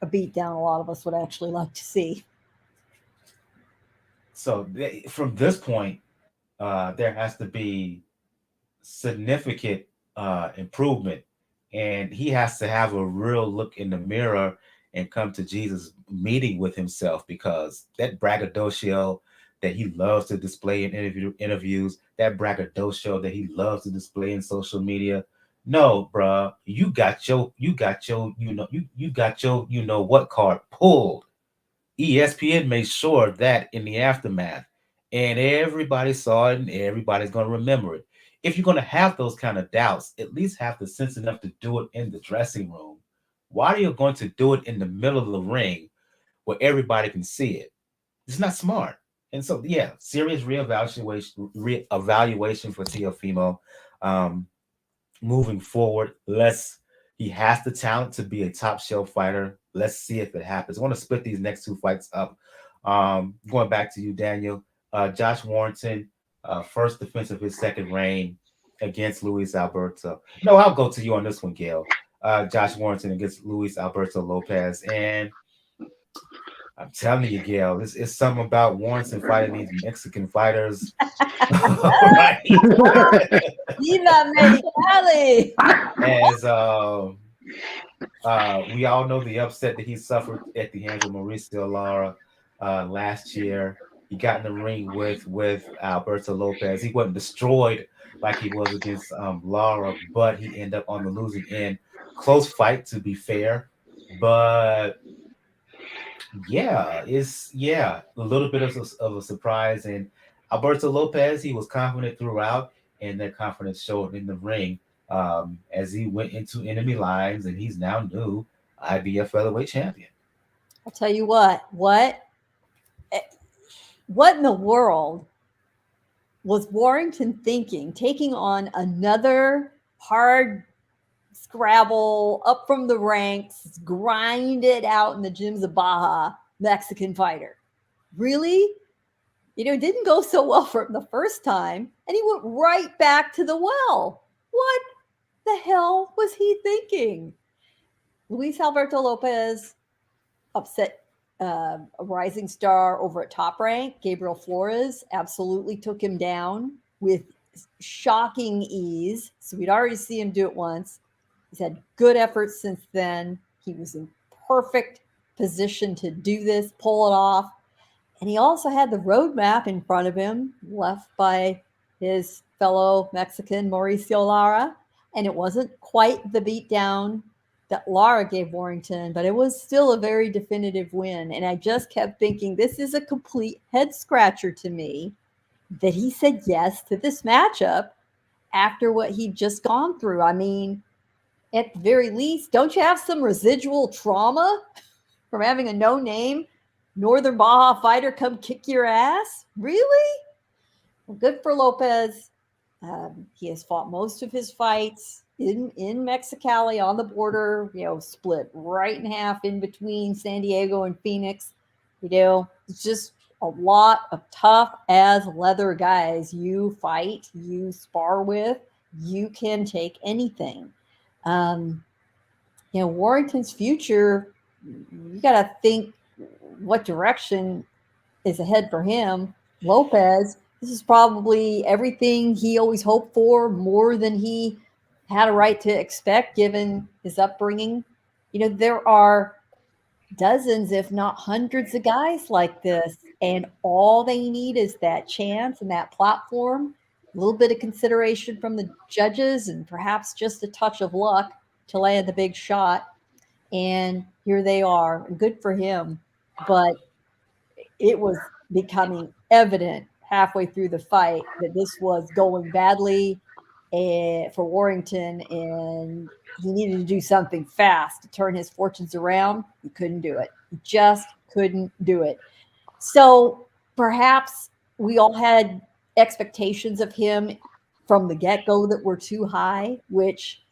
a beatdown a lot of us would actually like to see. So from this point, there has to be significant improvement, and he has to have a real look in the mirror and come to Jesus meeting with himself, because that braggadocio that he loves to display in interviews, that braggadocio that he loves to display in social media. No, bruh, you got your what card pulled. ESPN made sure that in the aftermath, and everybody saw it, and everybody's going to remember it. If you're going to have those kind of doubts, at least have the sense enough to do it in the dressing room. Why are you going to do it in the middle of the ring where everybody can see it? It's not smart. And so, yeah, serious reevaluation for Teofimo. Moving forward, he has the talent to be a top shelf fighter. Let's see if it happens. I want to split these next two fights up. Going back to you, Daniel. Josh Warrington, first defense of his second reign against Luis Alberto. No, I'll go to you on this one, Gail. Josh Warrington against Luis Alberto Lopez. And I'm telling you, Gail, it's something about Warrington fighting these Mexican fighters. Right? Viva Mexicali! As we all know the upset that he suffered at the hands of Mauricio Lara last year. He got in the ring with Alberto Lopez. He wasn't destroyed like he was against Lara, but he ended up on the losing end. Close fight, to be fair, but it's a little bit of a surprise. And Alberto Lopez, he was confident throughout, and that confidence showed in the ring as he went into enemy lines, and he's now new IBF Featherweight champion. I'll tell you what in the world was Warrington thinking, taking on another hard scrabble up from the ranks, grind it out in the gyms of Baja Mexican fighter? Really? it didn't go so well for him the first time, and he went right back to the well. What the hell was he thinking? Luis Alberto Lopez upset a rising star over at Top Rank. Gabriel Flores absolutely took him down with shocking ease. So we'd already seen him do it once. He's had good efforts since then. He was in perfect position to do this, pull it off. And he also had the roadmap in front of him, left by his fellow Mexican, Mauricio Lara. And it wasn't quite the beatdown that Lara gave Warrington, but it was still a very definitive win. And I just kept thinking, this is a complete head scratcher to me that he said yes to this matchup after what he'd just gone through. I mean, at the very least, don't you have some residual trauma from having a no-name Northern Baja fighter come kick your ass? Really? Well, good for Lopez. He has fought most of his fights in Mexicali on the border, split right in half in between San Diego and Phoenix. It's just a lot of tough as leather guys. You fight, you spar with, you can take anything. Warrington's future, you got to think what direction is ahead for him. Lopez, this is probably everything he always hoped for, more than he had a right to expect given his upbringing. There are dozens, if not hundreds of guys like this, and all they need is that chance and that platform, a little bit of consideration from the judges, and perhaps just a touch of luck to land the big shot. And here they are. Good for him. But it was becoming evident halfway through the fight that this was going badly for Warrington, and he needed to do something fast to turn his fortunes around. He couldn't do it. He just couldn't do it. So perhaps we all had expectations of him from the get-go that were too high, which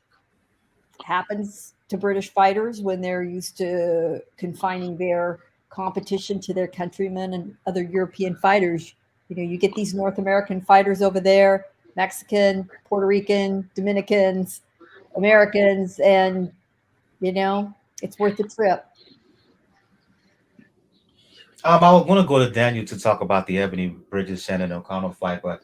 happens to British fighters when they're used to confining their competition to their countrymen and other European fighters. You get these North American fighters over there, Mexican, Puerto Rican, Dominicans, Americans, and it's worth the trip. I want to go to Daniel to talk about the Ebanie Bridges Shannon O'Connell fight, but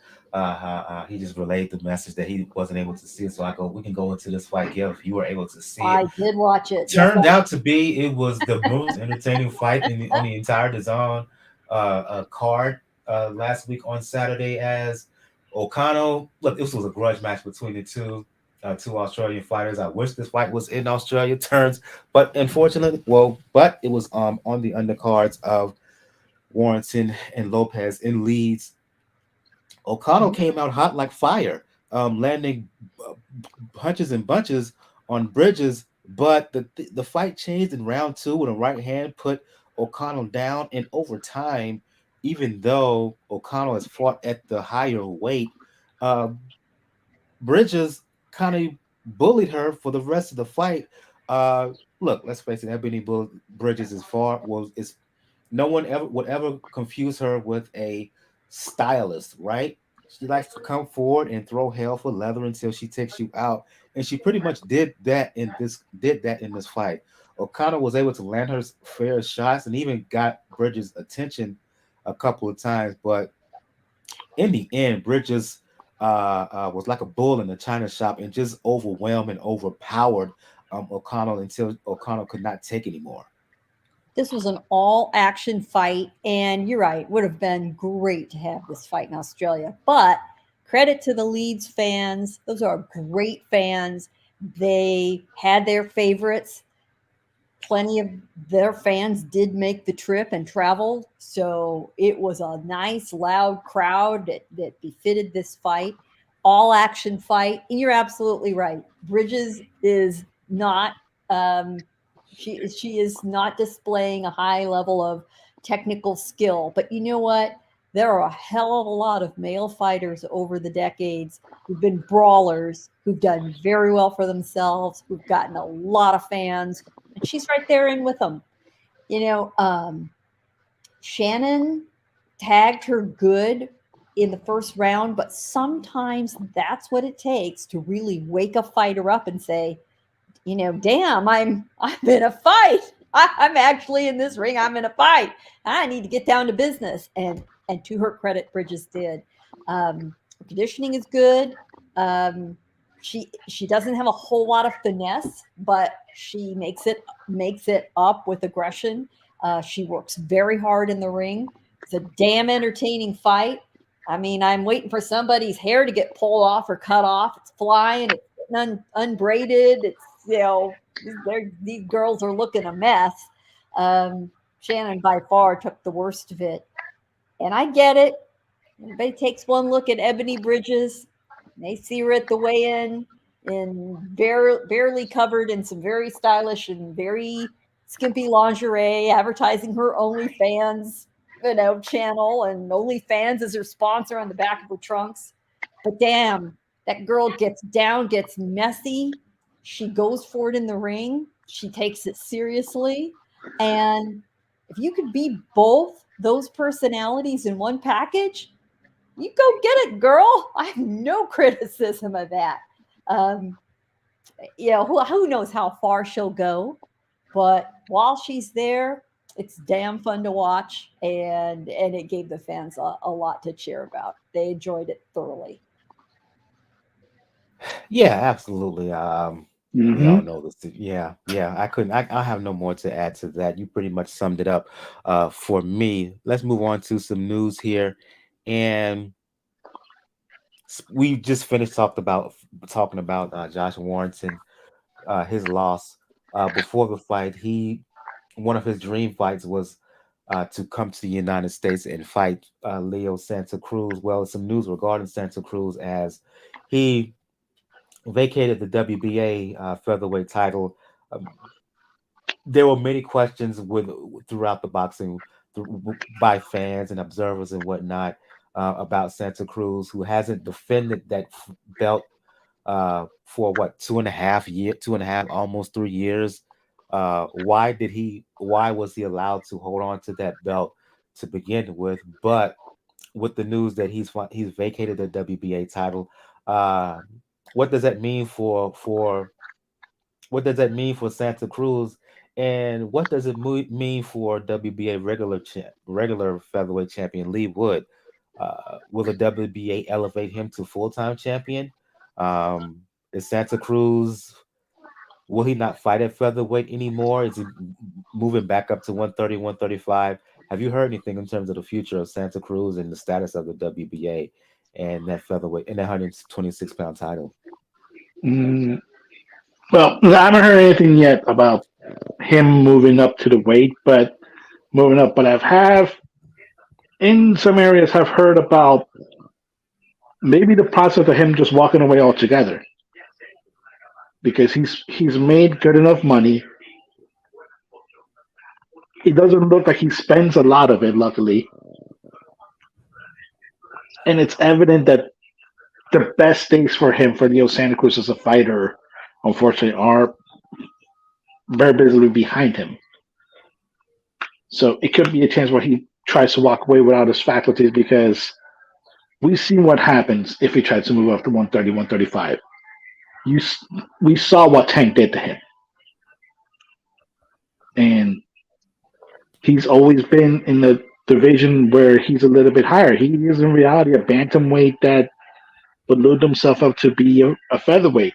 he just relayed the message that he wasn't able to see it. So we can go into this fight, Gail, if you were able to see it. I did watch it. Turned out to be, it was the most entertaining fight on the entire DAZN card last week on Saturday, as O'Connell, look, this was a grudge match between the two Australian fighters. I wish this fight was in Australia, but unfortunately, but it was on the undercards of Warrington and Lopez in Leeds. O'Connell came out hot like fire, landing punches and bunches on Bridges, but the fight changed in round 2 when a right hand put O'Connell down in overtime. Even though O'Connell has fought at the higher weight, Bridges kind of bullied her for the rest of the fight. Look, let's face it, Ebanie Bridges is no one would ever confuse her with a stylist, right? She likes to come forward and throw hell for leather until she takes you out, and she pretty much did that in this fight. O'Connell was able to land her fair shots and even got Bridges' attention a couple of times, but in the end, Bridges was like a bull in the china shop and just overwhelmed and overpowered O'Connell until O'Connell could not take anymore. This was an all-action fight, and you're right, would have been great to have this fight in Australia. But credit to the Leeds fans. Those are great fans. They had their favorites. Plenty of their fans did make the trip and travel, so it was a nice, loud crowd that befitted this fight. All-action fight, and you're absolutely right. Bridges is not she is not displaying a high level of technical skill, but you know what? There are a hell of a lot of male fighters over the decades who've been brawlers, who've done very well for themselves, who've gotten a lot of fans, and she's right there in with them. Shannon tagged her good in the first round, but sometimes that's what it takes to really wake a fighter up and say, damn, I'm in a fight. I'm actually in this ring. I'm in a fight. I need to get down to business. And to her credit, Bridges did. Conditioning is good. She doesn't have a whole lot of finesse, but she makes it up with aggression. She works very hard in the ring. It's a damn entertaining fight. I mean, I'm waiting for somebody's hair to get pulled off or cut off. It's flying. It's unbraided. It's these girls are looking a mess. Shannon by far took the worst of it, and I get it. Everybody takes one look at Ebanie Bridges. They see her at the weigh-in barely covered in some very stylish and very skimpy lingerie, advertising her OnlyFans, channel, and OnlyFans is her sponsor on the back of her trunks. But damn, that girl gets down, gets messy. She goes for it in the ring. She takes it seriously. And if you could be both those personalities in one package, you go get it, girl. I have no criticism of that. Who knows how far she'll go, but while she's there, it's damn fun to watch, and it gave the fans a lot to cheer about. They enjoyed it thoroughly. Yeah, absolutely. Mhm. We all know this. Yeah. I have no more to add to that. You pretty much summed it up for me. Let's move on to some news here. And we just finished talking about Josh Warrington, his loss. Before the fight, one of his dream fights was to come to the United States and fight Leo Santa Cruz. Well, some news regarding Santa Cruz as he vacated the WBA featherweight title. There were many questions throughout the boxing by fans and observers and whatnot about Santa Cruz, who hasn't defended that belt for 2.5, almost 3 years. Why was he allowed to hold on to that belt to begin with? But with the news that he's vacated the WBA title, what does that mean for Santa Cruz, and what does it mean for WBA regular featherweight champion Lee Wood? Will the WBA elevate him to full-time champion? Is Santa Cruz, will he not fight at featherweight anymore? Is he moving back up to 130, 135? Have you heard anything in terms of the future of Santa Cruz and the status of the WBA and that featherweight and that 126-pound title? Well, I haven't heard anything yet about him moving up to the weight, but I've in some areas have heard about maybe the process of him just walking away altogether, because he's made good enough money. It doesn't look like he spends a lot of it, luckily, and it's evident that the best days for Leo Santa Cruz as a fighter, unfortunately, are very visibly behind him. So it could be a chance where he tries to walk away without his faculties, because we've seen what happens if he tries to move up to 130, 135. We saw what Tank did to him. And he's always been in the division where he's a little bit higher. He is in reality a bantamweight that ballooned himself up to be a featherweight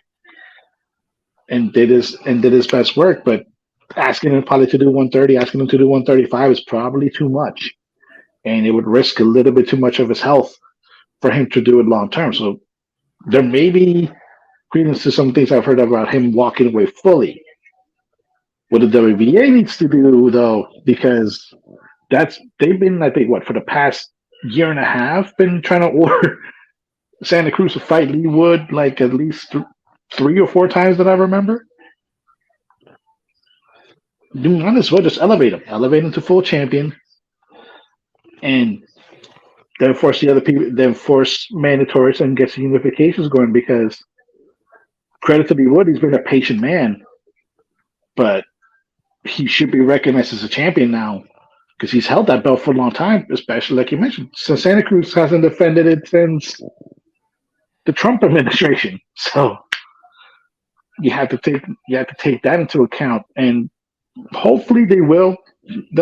and did his best work, but asking him probably to do 130, asking him to do 135 is probably too much. And it would risk a little bit too much of his health for him to do it long term. So there may be credence to some things I've heard about him walking away fully. What the WBA needs to do, though, because they've been, I think, for the past year and a half, been trying to order Santa Cruz to fight Lee Wood like at least 3 or 4 times that I remember. Might as well just elevate him to full champion, and then force the other people, then force mandatories and get some unifications going. Because credit to Lee Wood, he's been a patient man, but he should be recognized as a champion now. because he's held that belt for a long time, especially like you mentioned. So Santa Cruz hasn't defended it since the Trump administration. So you have to take that into account, and hopefully they will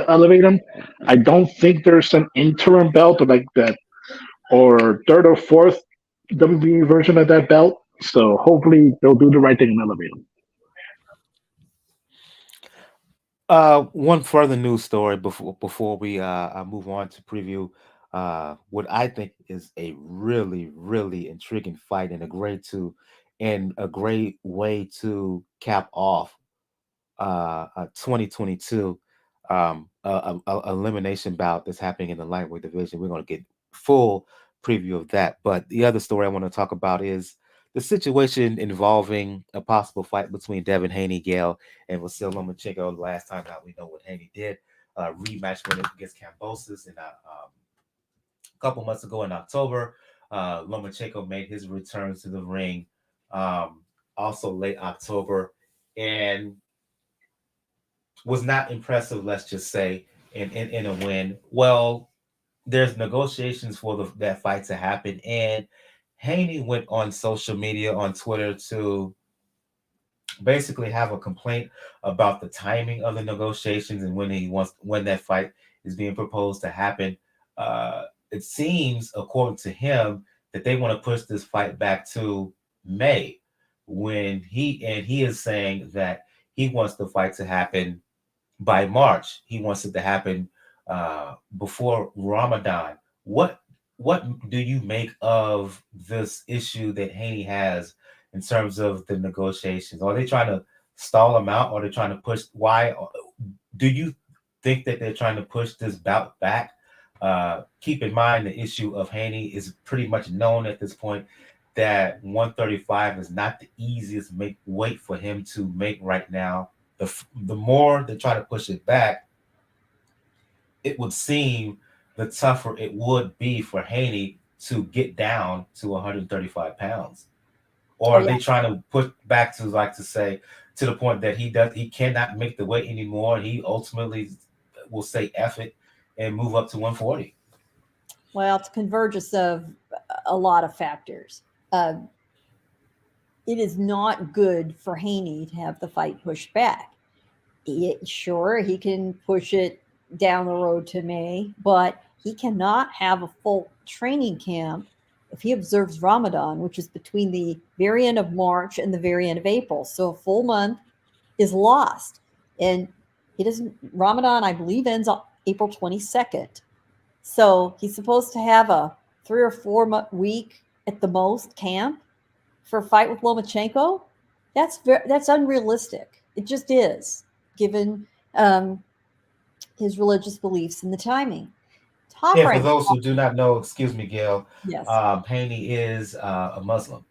elevate him. I don't think there's an interim belt or like that, or third or fourth WBA version of that belt. So hopefully they'll do the right thing and elevate him. One further news story before we move on to preview what I think is a really, really intriguing fight and a great way to cap off 2022 elimination bout that's happening in the lightweight division. We're going to get full preview of that. But the other story I want to talk about is the situation involving a possible fight between Devin Haney, Gale, and Vasil Lomachenko. Last time out, we know what Haney did. Rematch win against Kambosos in a couple months ago in October. Lomachenko made his return to the ring also late October and was not impressive, let's just say, in a win. Well, there's negotiations for that fight to happen, and Haney went on social media, on Twitter, to basically have a complaint about the timing of the negotiations and when that fight is being proposed to happen. It seems, according to him, that they want to push this fight back to May, when he is saying that he wants the fight to happen by March. He wants it to happen before Ramadan. What do you make of this issue that Haney has in terms of the negotiations? Are they trying to stall him out, or are they trying to push? Why do you think that they're trying to push this bout back? Keep in mind the issue of Haney is pretty much known at this point, that 135 is not the easiest weight for him to make right now. The more they try to push it back, it would seem the tougher it would be for Haney to get down to 135 pounds. Or are they trying to put back to to the point that he cannot make the weight anymore? He ultimately will say F it and move up to 140. Well, it's a convergence of a lot of factors. It is not good for Haney to have the fight pushed back. Sure, he can push it down the road to May, but he cannot have a full training camp if he observes Ramadan, which is between the very end of March and the very end of April. So a full month is lost. And Ramadan, I believe, ends on April 22nd. So he's supposed to have a 3 or 4 week at the most camp for a fight with Lomachenko. That's unrealistic. It just is, given his religious beliefs and the timing. For those who do not know, excuse me, Gail, yes, Haney is a Muslim.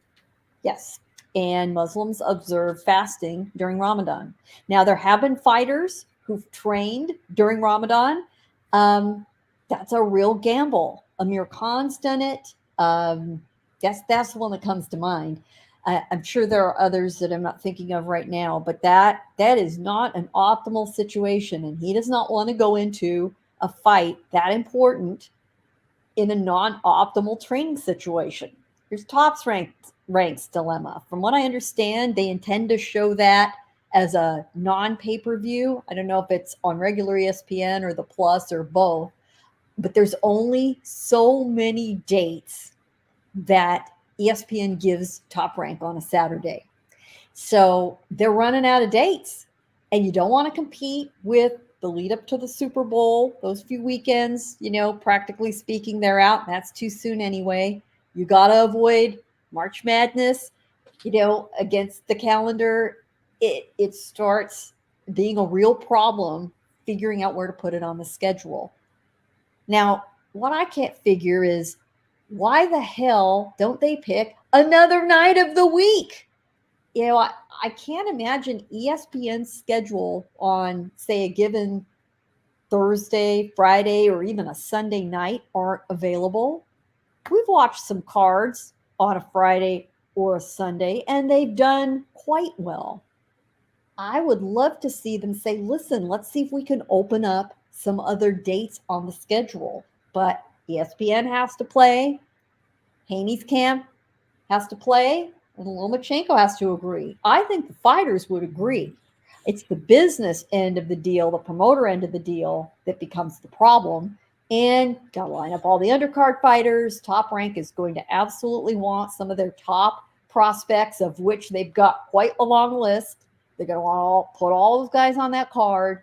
Yes, and Muslims observe fasting during Ramadan. Now, there have been fighters who've trained during Ramadan. That's a real gamble. Amir Khan's done it. That's the one that comes to mind. I'm sure there are others that I'm not thinking of right now, but that is not an optimal situation, and he does not want to go into a fight that important in a non-optimal training situation. Here's Top's ranks dilemma. From what I understand, they intend to show that as a non-pay-per-view. I don't know if it's on regular ESPN or the Plus or both, but there's only so many dates that ESPN gives Top Rank on a Saturday. So they're running out of dates, and you don't want to compete with the lead up to the Super Bowl, those few weekends, practically speaking, they're out. That's too soon anyway. You got to avoid March Madness, against the calendar. It starts being a real problem figuring out where to put it on the schedule. Now, what I can't figure is, why the hell don't they pick another night of the week? I can't imagine ESPN's schedule on, say, a given Thursday, Friday, or even a Sunday night aren't available. We've watched some cards on a Friday or a Sunday, and they've done quite well. I would love to see them say, listen, let's see if we can open up some other dates on the schedule. But ESPN has to play, Haney's camp has to play, and Lomachenko has to agree. I think the fighters would agree. It's the business end of the deal, the promoter end of the deal, that becomes the problem. And got to line up all the undercard fighters. Top Rank is going to absolutely want some of their top prospects, of which they've got quite a long list. They're going to want to put all those guys on that card.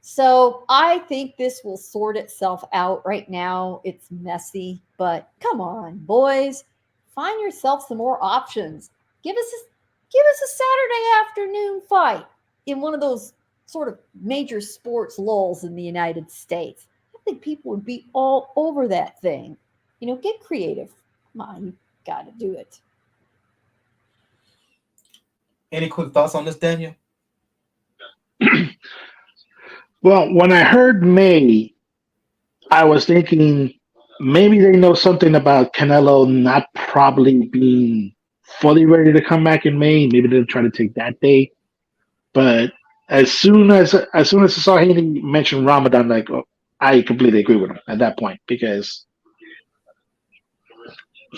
So I think this will sort itself out. Right now, it's messy, but come on, boys, find yourself some more options. Give us a Saturday afternoon fight in one of those sort of major sports lulls in the United States. I think people would be all over that thing. Get creative. Come on, you got to do it. Any quick thoughts on this, Daniel? Well, when I heard May, I was thinking maybe they know something about Canelo not probably being fully ready to come back in May. Maybe they'll try to take that day. But as soon as I saw Haney mention Ramadan, like, oh, I completely agree with him at that point, because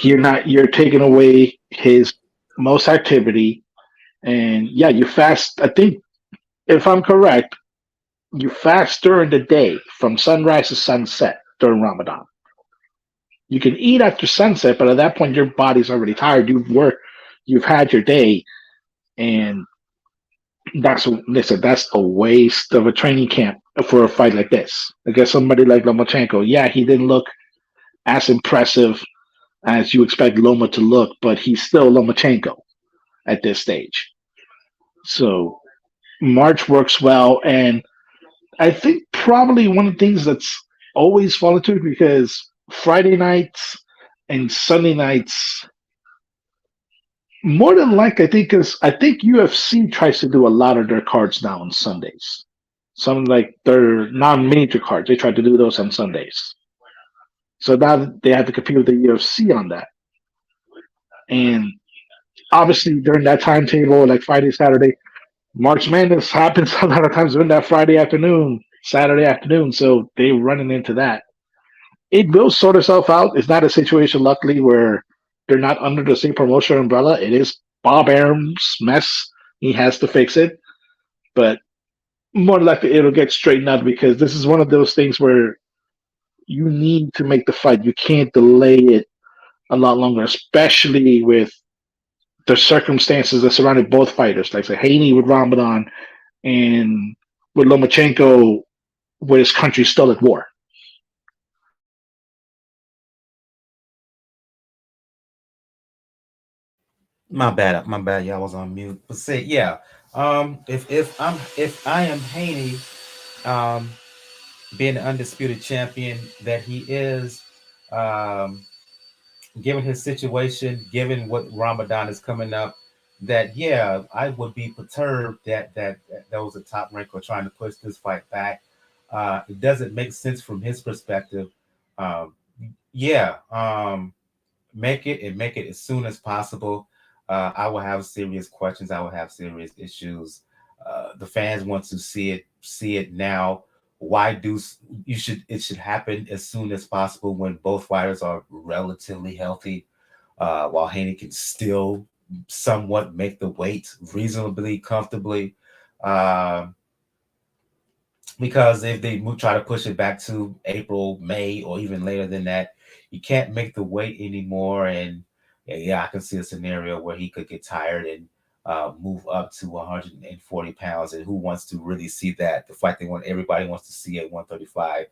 you're taking away his most activity, and yeah, you fast. I think, if I'm correct, you fast during the day from sunrise to sunset during Ramadan. You can eat after sunset, but at that point your body's already tired. You've had your day, and that's a waste of a training camp for a fight like this. I guess somebody like Lomachenko, yeah, he didn't look as impressive as you expect Loma to look, but he's still Lomachenko at this stage. So March works well, and I think probably one of the things that's always fallen to, because Friday nights and Sunday nights, more than likely, because I think UFC tries to do a lot of their cards now on Sundays. Some, like, their non-major cards, they try to do those on Sundays. So now they have to compete with the UFC on that. And obviously during that timetable, like Friday, Saturday, March Madness happens a lot of times during that Friday afternoon, Saturday afternoon. So they're running into that. It will sort itself out. It's not a situation, luckily, where they're not under the same promotion umbrella. It is Bob Arum's mess. He has to fix it. But more likely it'll get straightened out, because this is one of those things where you need to make the fight. You can't delay it a lot longer, especially with the circumstances that surrounded both fighters, like say Haney with Ramadan and with Lomachenko, with his country still at war. My bad, my bad. Yeah, I was on mute. But say, yeah. If I am Haney, um, being the undisputed champion that he is, um, given his situation, given what Ramadan is coming up, that yeah, I would be perturbed that those at Top Rank are trying to push this fight back. It doesn't make sense from his perspective. Um, yeah, make it as soon as possible. I will have serious questions. I will have serious issues. The fans want to see it now. Why do you should it should happen as soon as possible when both fighters are relatively healthy, while Haney can still somewhat make the weight reasonably comfortably. Uh, because if they try to push it back to April, May, or even later than that, you can't make the weight anymore. And yeah, I can see a scenario where he could get tired and move up to 140 pounds. And who wants to really see that? The fight everybody wants to see at 135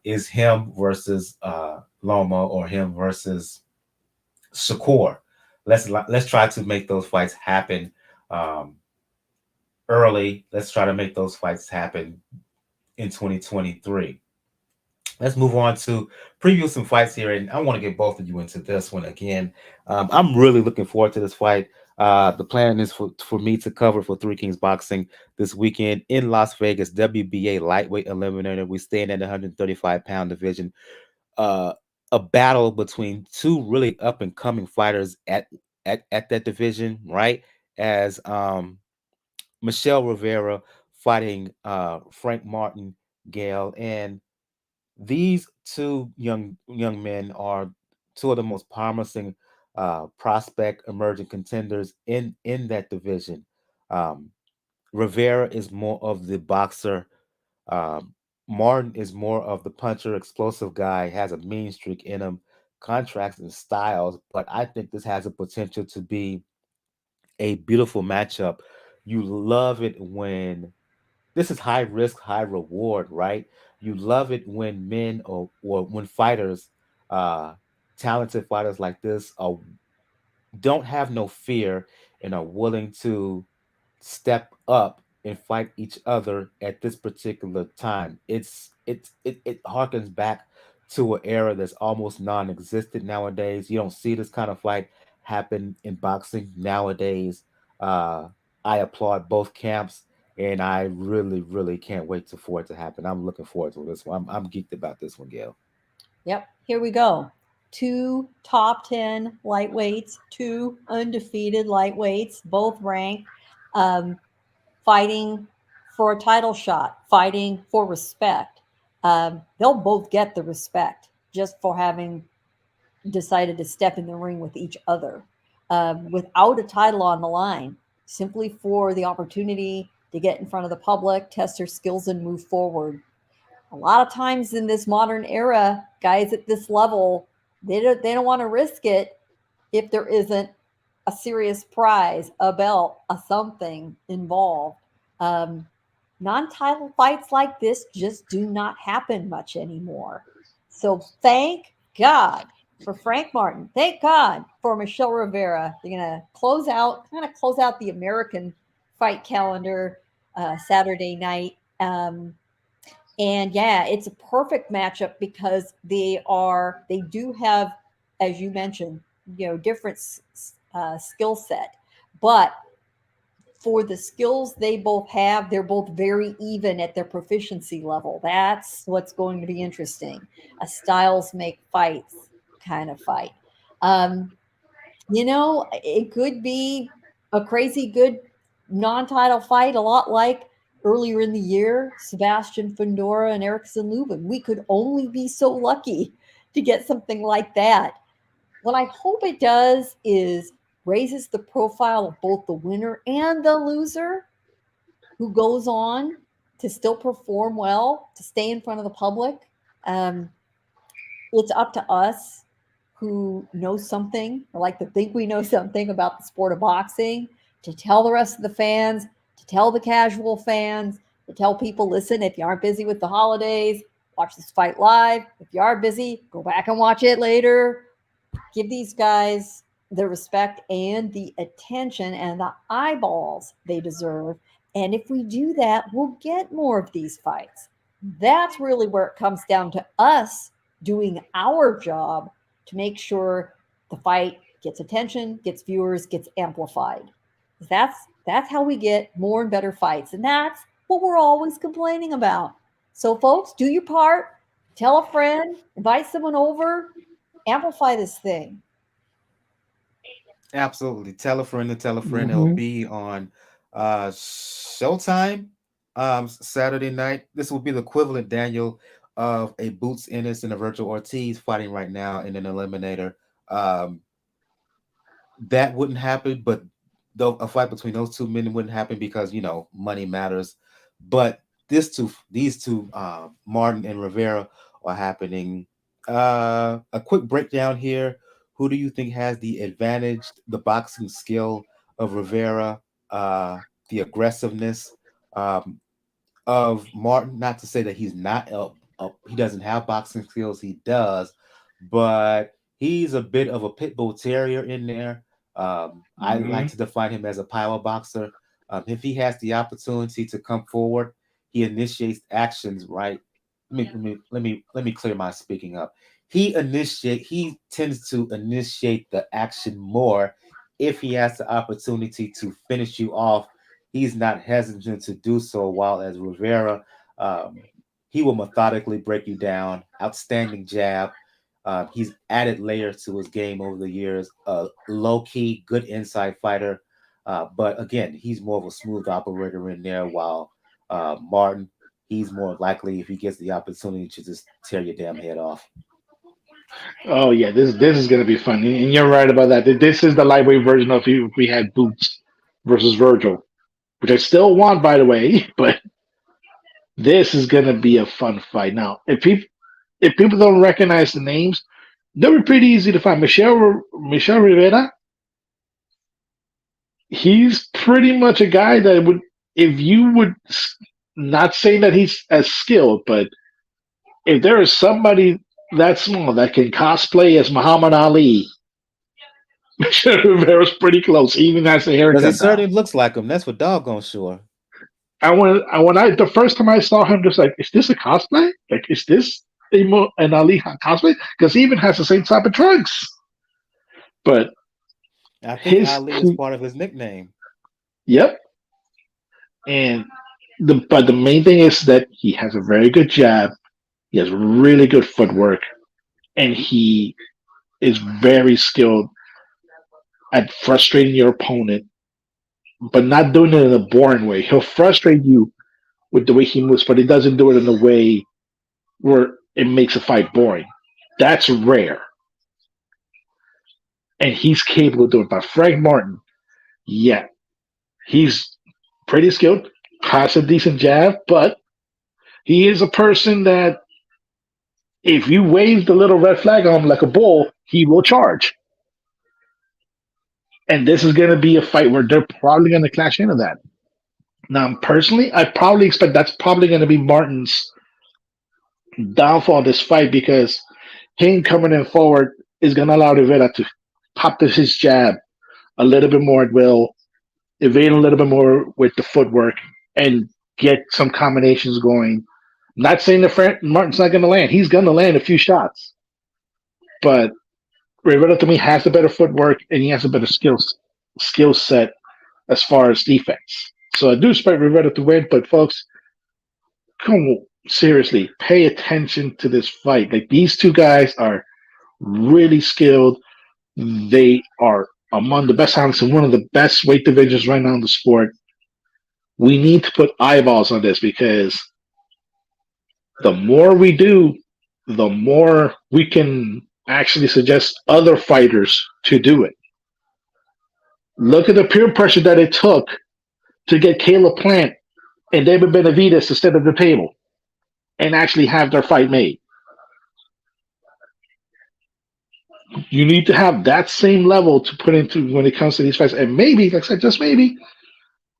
is him versus Loma, or him versus Shakur. Let's try to make those fights happen um, early. Let's try to make those fights happen in 2023. Let's move on to preview some fights here, and I want to get both of you into this one again. I'm really looking forward to this fight. The plan is for me to cover for Three Kings Boxing this weekend in Las Vegas, WBA lightweight eliminator. We stand at the 135-pound division. A battle between two really up and coming fighters at that division, right? As Michel Rivera fighting Frank Martin, Gail, and these two young men are two of the most promising prospect emerging contenders in that division. Um, Rivera is more of the boxer. Um, Martin is more of the puncher, explosive guy, has a mean streak in him, contracts and styles. But I think this has a potential to be a beautiful matchup. You love it when this is high risk, high reward, right? You love it when men or when fighters, uh, talented fighters like this, don't have no fear and are willing to step up and fight each other at this particular time. It harkens back to an era that's almost non-existent nowadays. You don't see this kind of fight happen in boxing nowadays. Uh, I applaud both camps, and I really, really can't wait for it to happen. I'm looking forward to this one. I'm geeked about this one, Gail. Yep, here we go. Two top 10 lightweights, two undefeated lightweights, both ranked, um, fighting for a title shot, fighting for respect. They'll both get the respect just for having decided to step in the ring with each other without a title on the line, simply for the opportunity to get in front of the public, test their skills, and move forward. A lot of times in this modern era, guys at this level, they don't want to risk it if there isn't a serious prize, a belt, a something involved. Um, Non-title fights like this just do not happen much anymore. So thank God for Frank Martin. Thank God for Michel Rivera. They're gonna kind of close out the American fight calendar Saturday night. And yeah, it's a perfect matchup because they do have, as you mentioned, different skill set, but for the skills they both have, they're both very even at their proficiency level. That's what's going to be interesting. A styles make fights kind of fight. Um, it could be a crazy good non-title fight, a lot like earlier in the year, Sebastian Fundora and Erickson Lubin. We could only be so lucky to get something like that. What I hope it does is raises the profile of both the winner and the loser who goes on to still perform well, to stay in front of the public. Um, it's up to us who know something or like to think we know something about the sport of boxing to tell the rest of the fans, to tell the casual fans, to tell people, listen, if you aren't busy with the holidays, watch this fight live. If you are busy, go back and watch it later. Give these guys the respect and the attention and the eyeballs they deserve. And if we do that, we'll get more of these fights. That's really where it comes down to us doing our job to make sure the fight gets attention, gets viewers, gets amplified. That's how we get more and better fights. And that's what we're always complaining about. So folks, do your part, tell a friend, invite someone over, amplify this thing. Absolutely. Tell a friend to tell a friend. It'll Hmm. be on Showtime Saturday night. This will be the equivalent, Daniel, of a Boots Ennis and a Virgil Ortiz fighting right now in an eliminator. Um, that wouldn't happen, but though a fight between those two men wouldn't happen because money matters. But these two, Martin and Rivera, are happening. A quick breakdown here. Who do you think has the advantage? The boxing skill of Rivera, the aggressiveness um, of Martin. Not to say that he's not he doesn't have boxing skills. He does, but he's a bit of a pit bull terrier in there. I like Hmm. to define him as a power boxer. If he has the opportunity to come forward, he initiates actions. Right. Let me clear my speaking up. He tends to initiate the action more if he has the opportunity to finish you off. He's not hesitant to do so. While as Rivera, um, he will methodically break you down. Outstanding jab. He's added layers to his game over the years. Low key, good inside fighter. But again, he's more of a smooth operator in there. While Martin, he's more likely, if he gets the opportunity, to just tear your damn head off. Oh yeah, this is gonna be fun, and you're right about that. This is the lightweight version of if we had Boots versus Virgil, which I still want, by the way. But this is gonna be a fun fight. Now, if people don't recognize the names, they were pretty easy to find. Michel Rivera, he's pretty much a guy that would, if you would, not saying that he's as skilled, but if there is somebody that small that can cosplay as Muhammad Ali, Michel Rivera's pretty close. He even has a Because he haircut now. certainly looks like him. That's for doggone sure. When I the first time I saw him, just like, is this a cosplay? Like, is this an Ali cosplay? Because he even has the same type of trunks. But I think Ali is part of his nickname. Yep. And the main thing is that he has a very good jab. He has really good footwork, and he is very skilled at frustrating your opponent, but not doing it in a boring way. He'll frustrate you with the way he moves, but he doesn't do it in a way where it makes a fight boring. That's rare. And he's capable of doing it. But Frank Martin, yeah, he's pretty skilled, has a decent jab, but he is a person that if you wave the little red flag on him like a bull, he will charge. And this is going to be a fight where they're probably going to clash into that. Now, personally, I probably expect that's probably going to be Martin's downfall of this fight, because him coming in forward is going to allow Rivera to pop his jab a little bit more at will, evade a little bit more with the footwork, and get some combinations going. Not saying that Martin's not going to land. He's going to land a few shots. But Rivera, to me, has the better footwork, and he has a better skill set as far as defense. So I do expect Rivera to win, but folks, come on, seriously, pay attention to this fight. Like, these two guys are really skilled. They are among the best talents in one of the best weight divisions right now in the sport. We need to put eyeballs on this, because the more we do, the more we can actually suggest other fighters to do it. Look at the peer pressure that it took to get Caleb Plant and David Benavidez to step at the table and actually have their fight made. You need to have that same level to put into when it comes to these fights. And maybe, like I said, just maybe,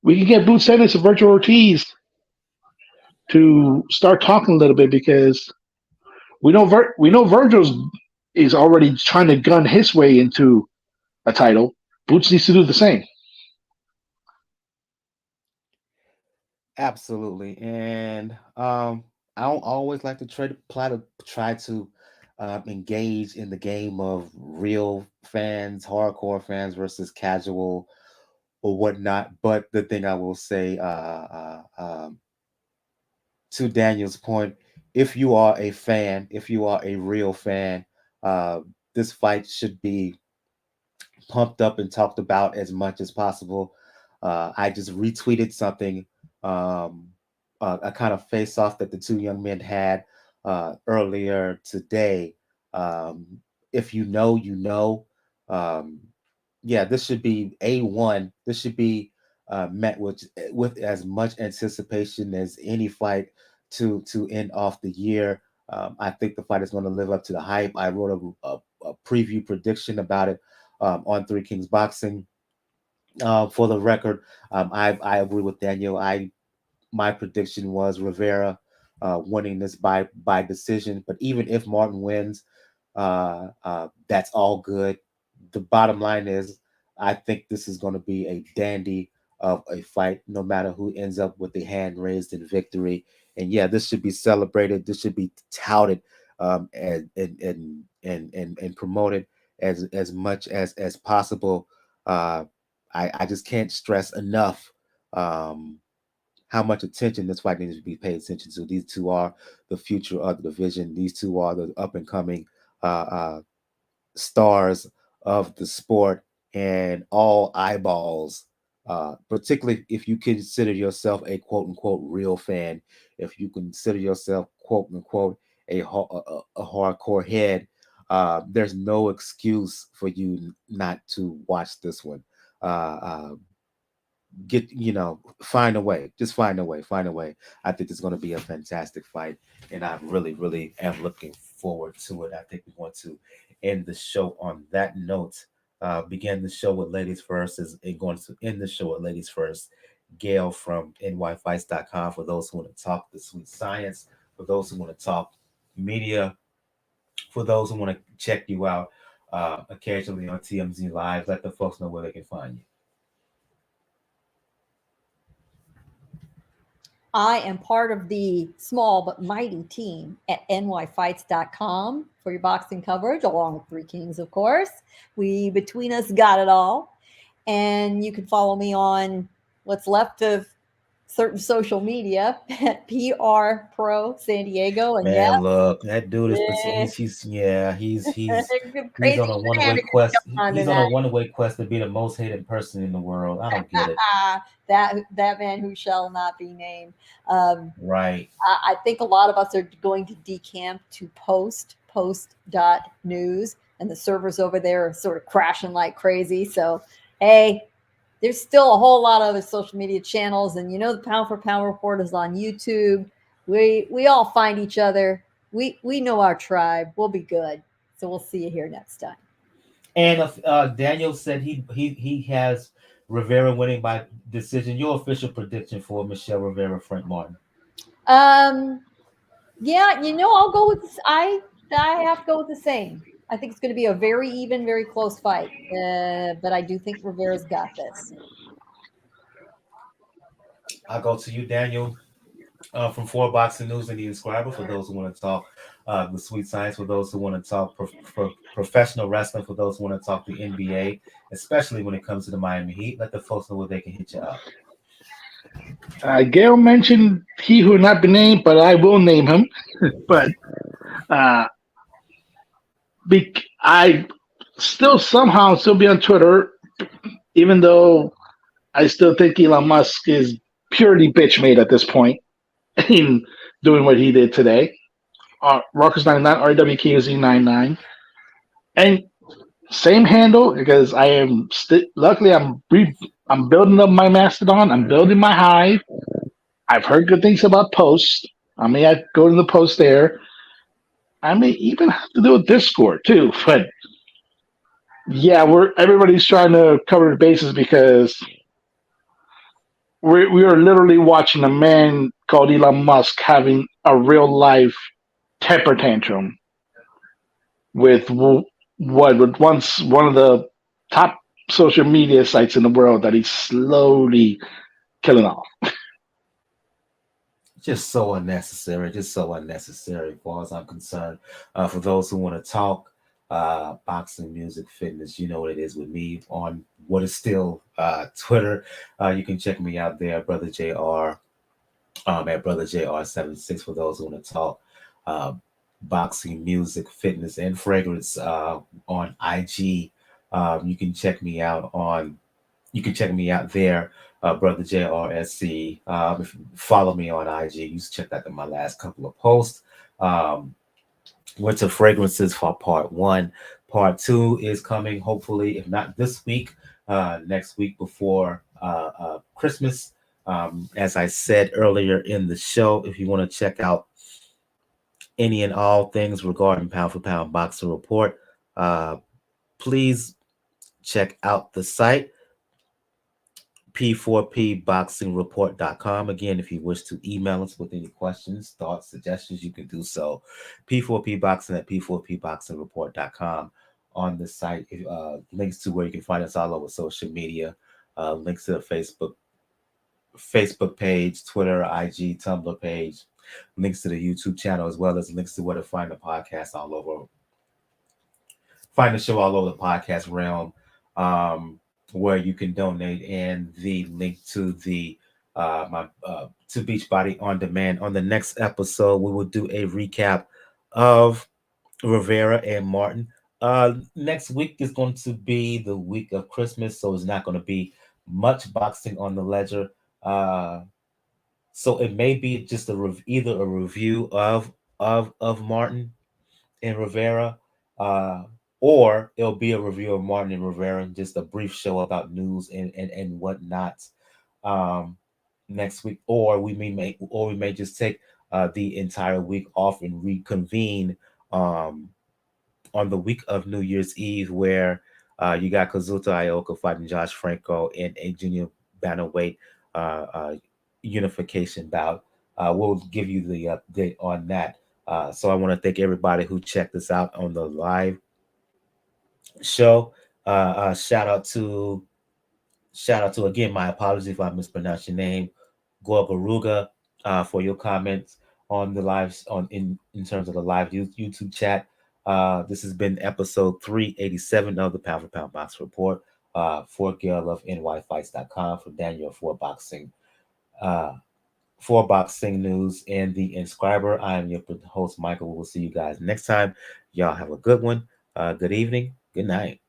we can get Boots Ennis and Virgil Ortiz to start talking a little bit, because we know Virgil's is already trying to gun his way into a title. Boots needs to do the same. Absolutely. And I don't always like to try to engage in the game of real fans, hardcore fans versus casual or whatnot. But the thing I will say, to Daniel's point, if you are a fan, if you are a real fan, this fight should be pumped up and talked about as much as possible. I just retweeted something, a kind of face off that the two young men had earlier today. If you know, you know. Yeah, this should be A1. This should be met with as much anticipation as any fight to end off the year. I think the fight is going to live up to the hype. I wrote a preview prediction about it on Three Kings Boxing. For the record, I agree with Daniel. My prediction was Rivera winning this by decision. But even if Martin wins, that's all good. The bottom line is, I think this is going to be a dandy of a fight, no matter who ends up with the hand raised in victory. And yeah, this should be celebrated. This should be touted and promoted as much as possible. I just can't stress enough how much attention this fight needs to be paid attention to. These two are the future of the division. These two are the up and coming stars of the sport, and all eyeballs, particularly if you consider yourself a quote unquote real fan, if you consider yourself quote unquote a hardcore head, there's no excuse for you not to watch this one. Uh, uh, get find a way, just find a way. I think it's going to be a fantastic fight, and I really am looking forward to it. I think we want to end the show on that note. Begin the show with ladies first, is going to end the show with ladies first. Gail from nyfights.com, for those who want to talk the sweet science, for those who want to talk media, for those who want to check you out occasionally on TMZ Live. Let the folks know where they can find you. I am part of the small but mighty team at nyfights.com for your boxing coverage, along with Three Kings, of course. We, between us, got it all. And you can follow me on what's left of certain social media at PR Pro San Diego. And Man, look, that dude is he's crazy on a one-way quest. on He's on tonight. a one-way quest to be the most hated person in the world. I don't get it. that man who shall not be named. Right. I think a lot of us are going to decamp to post.news, and the servers over there are sort of crashing like crazy. So, hey, there's still a whole lot of other social media channels, and the Pound for Pound Report is on YouTube. We all find each other. We know our tribe. We'll be good. So we'll see you here next time. And Daniel said he has Rivera winning by decision. Your official prediction for Michel Rivera, Frank Martin? Yeah, I'll go with this. I have to go with the same. I think it's going to be a very even, very close fight. But I do think Rivera's got this. I'll go to you, Daniel, from Four Boxing News and the Inscriber, for those who want to talk the sweet science, for those who want to talk professional wrestling, for those who want to talk the NBA, especially when it comes to the Miami Heat. Let the folks know where they can hit you up. Gail mentioned he who not be named, but I will name him. But I still somehow still be on Twitter, even though I still think Elon Musk is purely bitch made at this point in doing what he did today. Ruckus99, RWKZ99. And same handle, because I am luckily I'm building up my Mastodon. I'm building my Hive. I've heard good things about Post. I may go to the Post there. I may even have to do a Discord too. But yeah, everybody's trying to cover the bases, because we are literally watching a man called Elon Musk having a real life temper tantrum with what was once one of the top social media sites in the world that he's slowly killing off. Just so unnecessary, as far as I'm concerned. For those who want to talk boxing, music, fitness, you know what it is with me on what is still Twitter. You can check me out there, Brother JR, at Brother JR76, for those who want to talk boxing, music, fitness, and fragrance on IG. You can check me out there, Brother JRSC. If you follow me on IG, you check out my last couple of posts. Winter fragrances for part 1. Part 2 is coming, hopefully, if not this week, next week before Christmas. As I said earlier in the show, if you want to check out any and all things regarding Pound for Pound Boxing Report, please check out the site, p4pboxingreport.com. Again, if you wish to email us with any questions, thoughts, suggestions, you can do so. p4pboxing at p4pboxingreport.com. On the site, links to where you can find us all over social media, links to the Facebook page, Twitter, IG, Tumblr page, links to the YouTube channel, as well as links to where to find the podcast all over. Find the show all over the podcast realm, where you can donate, and the link to the to Beachbody on Demand. On the next episode, we will do a recap of Rivera and Martin. Next week is going to be the week of Christmas, so it's not going to be much boxing on the ledger. So it may be just either a review of Martin and Rivera, uh, or it'll be a review of Martin and Rivera, just a brief show about news and whatnot um, next week, or we may just take the entire week off and reconvene um, on the week of New Year's Eve, where you got Kazuto Ioka fighting Josh Franco in a junior bantamweight uh, unification bout. We'll give you the update on that. So I want to thank everybody who checked us out on the live show. Shout out to again. My apologies if I mispronounced your name, Gorgaruga, for your comments on the live in terms of the live YouTube chat. This has been episode 387 of the Pound for Pound Box Report. For Gail of NYFights.com, for Daniel uh, for Boxing News and the Inscriber. I am your host, Michael. We'll see you guys next time. Y'all have a good one. Good evening. Good night.